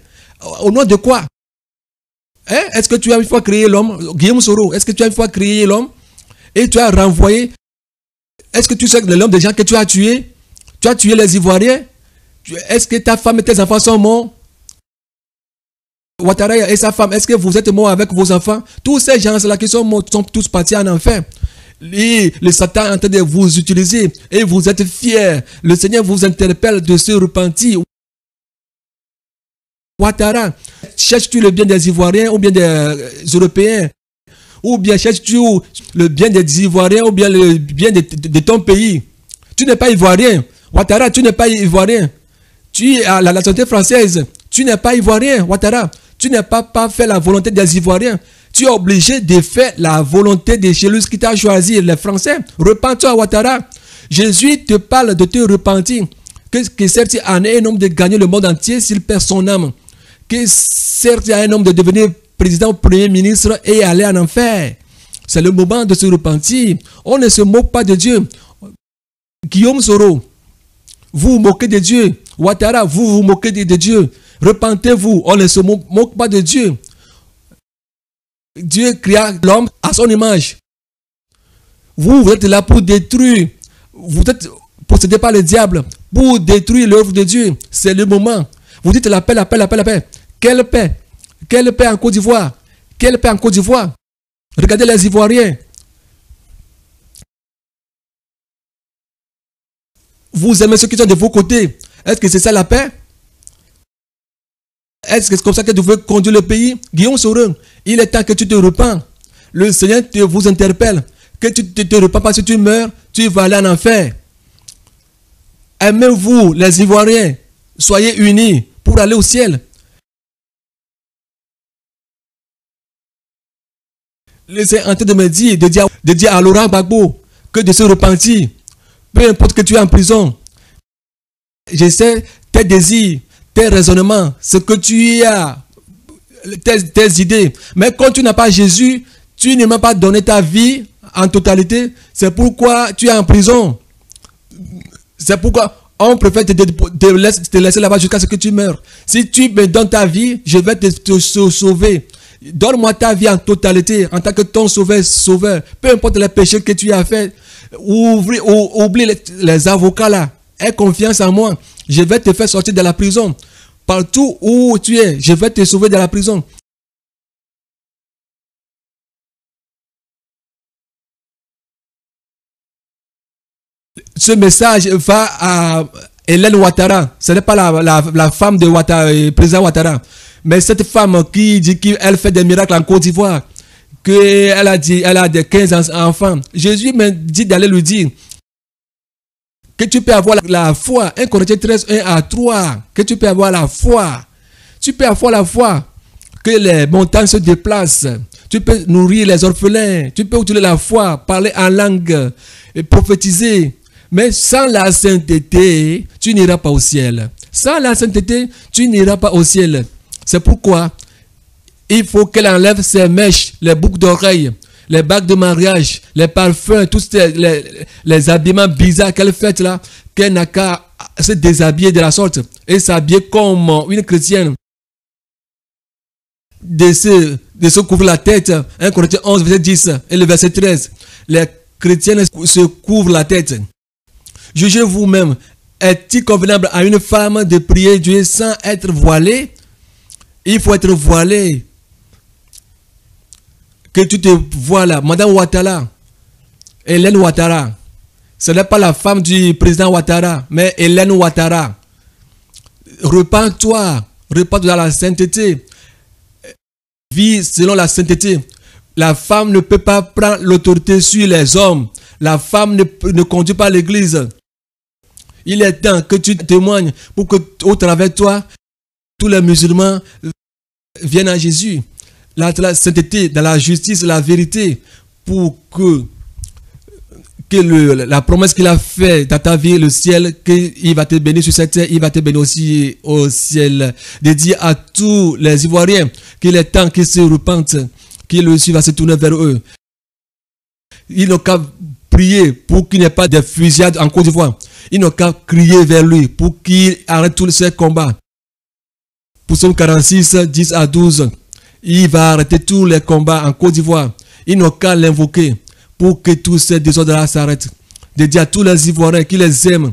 Au nom de quoi? Hein? Est-ce que tu as une fois créé l'homme? Guillaume Soro, est-ce que tu as une fois créé l'homme? Et tu as renvoyé? Est-ce que tu sais le nombre de gens que tu as tués? Tu as tué les Ivoiriens? Est-ce que ta femme et tes enfants sont morts? Ouattara et sa femme, est-ce que vous êtes morts avec vos enfants? Tous ces gens-là qui sont morts sont tous partis en enfer. Le Satan est en train de vous utiliser et vous êtes fiers. Le Seigneur vous interpelle de se repentir. Ouattara, cherches-tu le bien des Ivoiriens ou bien des Européens? Ou bien cherches-tu le bien des Ivoiriens ou bien le bien de ton pays? Tu n'es pas Ivoirien. Ouattara, tu n'es pas Ivoirien. Tu es à la nationalité française. Tu n'es pas Ivoirien, Ouattara. Tu n'as pas fait la volonté des Ivoiriens. Tu es obligé de faire la volonté de celui qui t'a choisi, les Français. Repends-toi, Ouattara. Jésus te parle de te repentir. Que certes, il en est un homme de gagner le monde entier s'il perd son âme. Que certes, il y a un homme de devenir président ou premier ministre et aller en enfer. C'est le moment de se repentir. On ne se moque pas de Dieu. Guillaume Soro, vous vous moquez de Dieu. Ouattara, vous vous moquez de Dieu. Repentez-vous. On ne se moque pas de Dieu. Dieu créa l'homme à son image. Vous êtes là pour détruire. Vous êtes possédé par le diable pour détruire l'œuvre de Dieu. C'est le moment. Vous dites la paix, la paix, la paix, la paix. Quelle paix? Quelle paix en Côte d'Ivoire? Quelle paix en Côte d'Ivoire? Regardez les Ivoiriens. Vous aimez ceux qui sont de vos côtés. Est-ce que c'est ça la paix? Est-ce que c'est comme ça que tu veux conduire le pays? Guillaume Soro, il est temps que tu te repens. Le Seigneur vous interpelle. Que tu te repens parce que tu meurs, tu vas aller en enfer. Aimez-vous, les Ivoiriens. Soyez unis pour aller au ciel. C'est en train de me dire, de dire à Laurent Gbagbo que de se repentir. Peu importe que tu es en prison. Je sais tes désirs, tes raisonnements, ce que tu as, tes idées. Mais quand tu n'as pas Jésus, tu ne m'as pas donné ta vie en totalité. C'est pourquoi tu es en prison. C'est pourquoi on préfère te laisser là-bas jusqu'à ce que tu meurs. Si tu me donnes ta vie, je vais te sauver. Donne-moi ta vie en totalité, en tant que ton sauveur. Peu importe les péchés que tu as fait, oublie les avocats là. Aie confiance en moi. Je vais te faire sortir de la prison. Partout où tu es, je vais te sauver de la prison. Ce message va à Hélène Ouattara. Ce n'est pas la femme de Ouattara, président Ouattara. Mais cette femme qui dit qu'elle fait des miracles en Côte d'Ivoire. Qu'elle a dit, elle a des 15 enfants. Jésus me dit d'aller lui dire que tu peux avoir la foi. 1 Corinthiens 13, 1 à 3. Que tu peux avoir la foi. Tu peux avoir la foi. Que les montagnes se déplacent. Tu peux nourrir les orphelins. Tu peux utiliser la foi, parler en langue, et prophétiser. Mais sans la sainteté, tu n'iras pas au ciel. Sans la sainteté, tu n'iras pas au ciel. C'est pourquoi il faut qu'elle enlève ses mèches, les boucles d'oreilles, les bagues de mariage, les parfums, tous les habillements bizarres qu'elle fait là, qu'elle n'a qu'à se déshabiller de la sorte et s'habiller comme une chrétienne. De se couvrir la tête. 1 Corinthiens 11, verset 10 et le verset 13. Les chrétiennes se couvrent la tête. Jugez vous-même. Est-il convenable à une femme de prier Dieu sans être voilée? Il faut être voilé. Que tu te vois là. Madame Ouattara, Hélène Ouattara. Ce n'est pas la femme du président Ouattara, mais Hélène Ouattara. Repends-toi. Repends-toi dans la sainteté. Vis selon la sainteté. La femme ne peut pas prendre l'autorité sur les hommes. La femme ne conduit pas l'église. Il est temps que tu témoignes pour que, au travers de toi, tous les musulmans viennent à Jésus. La sainteté, dans la justice, la vérité, pour que la promesse qu'il a faite dans ta vie, le ciel, qu'il va te bénir sur cette terre, il va te bénir aussi au ciel. De dire à tous les Ivoiriens qu'il est temps qu'ils se repentent, qu'ils le suivent, à se tourner vers eux. Ils n'ont qu'à prier pour qu'il n'y ait pas de fusillade en Côte d'Ivoire. Ils n'ont qu'à crier vers lui pour qu'il arrête tous ces combats. Pour Psaume 46, 10 à 12, il va arrêter tous les combats en Côte d'Ivoire. Ils n'ont qu'à l'invoquer pour que tous ces désordres s'arrêtent. De dire à tous les Ivoiriens qui les aiment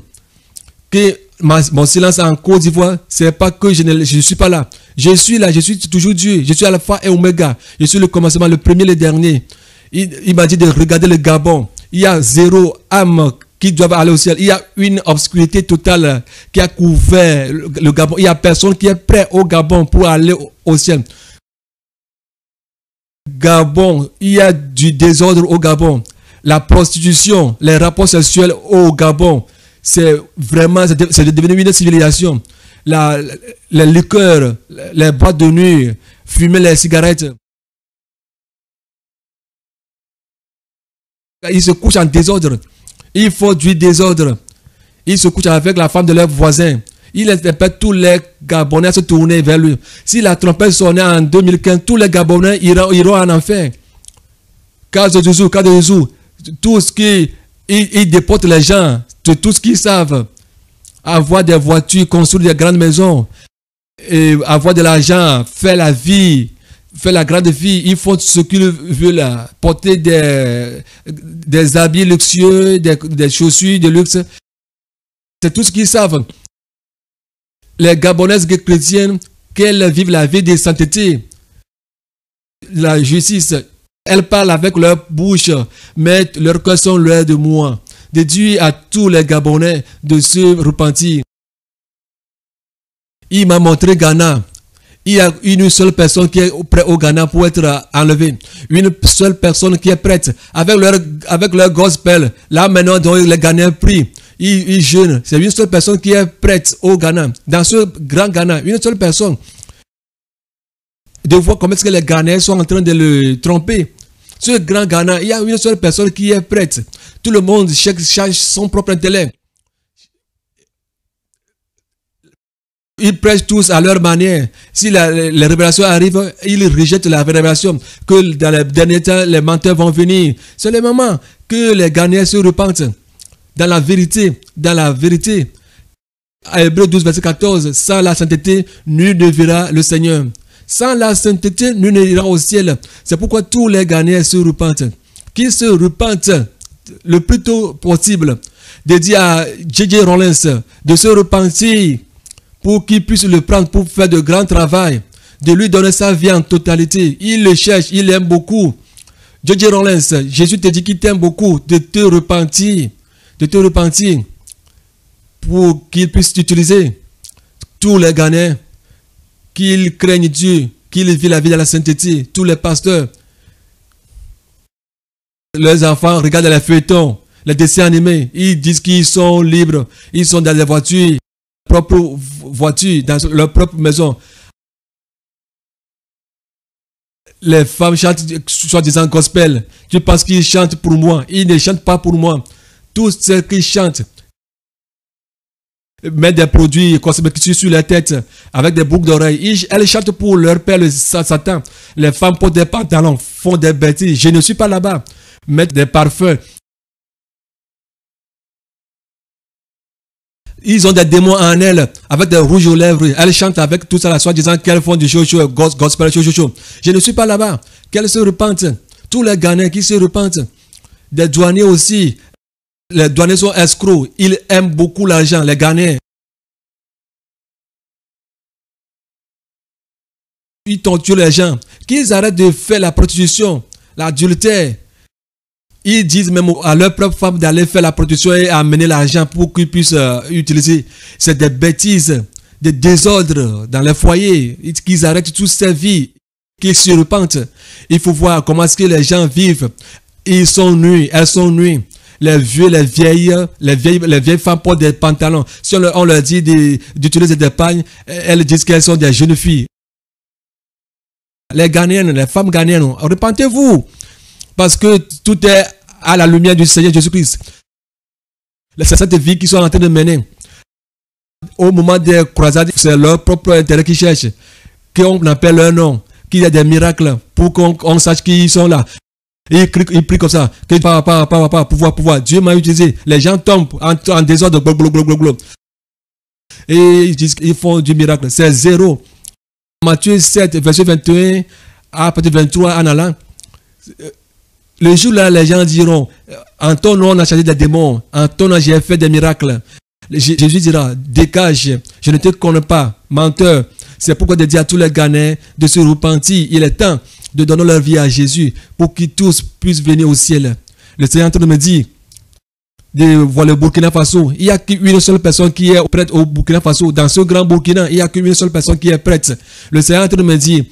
que mon silence en Côte d'Ivoire, ce n'est pas que je ne suis pas là. Je suis là, je suis toujours Dieu. Je suis Alpha et Oméga. Je suis le commencement, le premier et le dernier. Il m'a dit de regarder le Gabon. Il y a 0 âme qui doivent aller au ciel. Il y a une obscurité totale qui a couvert le Gabon. Il n'y a personne qui est prêt au Gabon pour aller au ciel. Gabon, il y a du désordre au Gabon. La prostitution, les rapports sexuels au Gabon, c'est devenu une civilisation. Les liqueurs, les boîtes de nuit, fumer les cigarettes. Ils se couchent en désordre. Il faut du désordre. Ils se couchent avec la femme de leur voisin. Il répète tous les Gabonais à se tourner vers lui. Si la trompette sonnait en 2015, tous les Gabonais iront en enfer. Cas de Jésus, tout ce qui ils déportent les gens, tout ce qu'ils savent, avoir des voitures, construire des grandes maisons, et avoir de l'argent, faire la vie, faire la grande vie, ils font ce qu'ils veulent, porter des habits luxueux, des chaussures de luxe. C'est tout ce qu'ils savent. Les Gabonaises chrétiennes, qu'elles vivent la vie de sainteté, la justice, elles parlent avec leur bouche, mais leurs cœurs sont loin de moi. De dire à tous les Gabonais de se repentir. Il m'a montré Ghana. Il y a une seule personne qui est prête au Ghana pour être enlevée. Une seule personne qui est prête. Avec leur gospel. Là maintenant, donc, les Ghanéens prient. Ils jeûnent. C'est une seule personne qui est prête au Ghana. Dans ce grand Ghana, une seule personne. De voir comment est-ce que les Ghanéens sont en train de le tromper. Ce grand Ghana, il y a une seule personne qui est prête. Tout le monde cherche son propre intellect. Ils prêchent tous à leur manière. Si les révélations arrivent, ils rejettent la révélation. Que dans les derniers temps, les menteurs vont venir. C'est le moment que les Ghanéens se repentent. Dans la vérité, dans la vérité. À Hébreux 12, verset 14, sans la sainteté, nul ne verra le Seigneur. Sans la sainteté, nul n'ira au ciel. C'est pourquoi tous les Ghanéens se repentent. Qu'ils se repentent le plus tôt possible. De dire à J.J. Rollins de se repentir pour qu'il puisse le prendre pour faire de grands travail, de lui donner sa vie en totalité. Il le cherche, il l'aime beaucoup. J.J. Rollins, Jésus te dit qu'il t'aime beaucoup, de te repentir pour qu'il puisse t'utiliser. Tous les Ghanéens, qu'ils craignent Dieu, qu'ils vivent la vie dans la sainteté, tous les pasteurs, leurs enfants regardent les feuilletons, les dessins animés, ils disent qu'ils sont libres, ils sont dans les voitures, propre voiture, dans leur propre maison. Les femmes chantent soi-disant gospel. Tu penses qu'ils chantent pour moi? Ils ne chantent pas pour moi. Tous ceux qui chantent mettent des produits cosmétiques sur la tête avec des boucles d'oreilles. Elles chantent pour leur père, le Satan. Les femmes portent des pantalons, font des bêtises. Je ne suis pas là-bas. Mettent des parfums. Ils ont des démons en elles, avec des rouges aux lèvres. Elles chantent avec tout ça, la soi-disant qu'elles font du show, gospel, show. Je ne suis pas là-bas. Qu'elles se repentent. Tous les Ghanéens qui se repentent. Des douaniers aussi. Les douaniers sont escrocs. Ils aiment beaucoup l'argent, les Ghanéens. Ils torturent les gens. Qu'ils arrêtent de faire la prostitution, l'adultère. Ils disent même à leurs propres femmes d'aller faire la production et amener l'argent pour qu'ils puissent utiliser. C'est des bêtises, des désordres dans les foyers. Qu'ils arrêtent toutes ces vies, qu'ils se repentent. Il faut voir comment est-ce que les gens vivent. Ils sont nus, elles sont nues. Les vieux, les vieilles femmes portent des pantalons. Si on leur dit d'utiliser des pagnes, elles disent qu'elles sont des jeunes filles. Les Ghanéennes, les femmes ghanéennes, repentez-vous. Parce que tout est à la lumière du Seigneur Jésus-Christ. C'est cette vie qu'ils sont en train de mener. Au moment des croisades, c'est leur propre intérêt qu'ils cherchent. Qu'on appelle leur nom. Qu'il y a des miracles pour qu'on sache qu'ils sont là. Et ils prient comme ça. Que pouvoir. Dieu m'a utilisé. Les gens tombent en désordre. Et ils disent qu'ils font du miracle. C'est zéro. Matthieu 7, verset 21 à partir 23 en allant. Le jour-là, les gens diront, en ton nom, on a changé des démons. En ton nom, j'ai fait des miracles. Jésus dira, dégage, je ne te connais pas, menteur. C'est pourquoi de dire à tous les Ghanéens de se repentir. Il est temps de donner leur vie à Jésus pour qu'ils tous puissent venir au ciel. Le Seigneur est en train de me dire, de voir le Burkina Faso. Il n'y a qu'une seule personne qui est prête au Burkina Faso. Dans ce grand Burkina, il n'y a qu'une seule personne qui est prête. Le Seigneur est en train de me dire,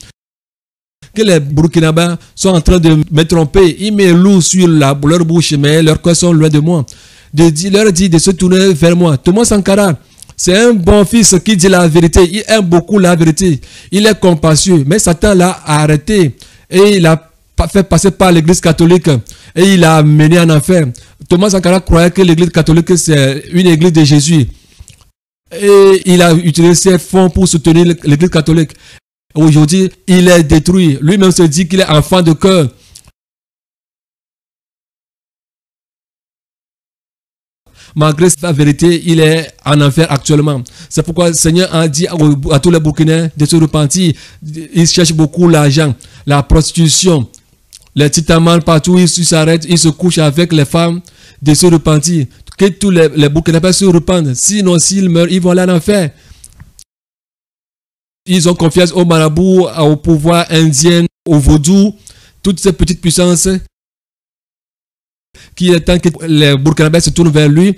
que les Burkinabés sont en train de me tromper. Ils me louent sur leur bouche, mais leurs cœurs sont loin de moi. Leur dit de se tourner vers moi. Thomas Sankara, c'est un bon fils qui dit la vérité. Il aime beaucoup la vérité. Il est compassionneux. Mais Satan l'a arrêté. Et il a fait passer par l'église catholique. Et il l'a mené en enfer. Thomas Sankara croyait que l'église catholique, c'est une église de Jésus. Et il a utilisé ses fonds pour soutenir l'église catholique. Aujourd'hui, il est détruit. Lui-même se dit qu'il est enfant de cœur. Malgré sa vérité, il est en enfer actuellement. C'est pourquoi le Seigneur a dit à tous les Burkinais de se repentir. Ils cherchent beaucoup l'argent, la prostitution, les titamans partout, ils s'arrêtent, ils se couchent avec les femmes, de se repentir. Que tous les Burkinabés se repentent. Sinon, s'ils meurent, ils vont aller en enfer. Ils ont confiance au marabout, au pouvoir indien, au vaudou, toutes ces petites puissances qui est temps que les Burkinabés se tournent vers lui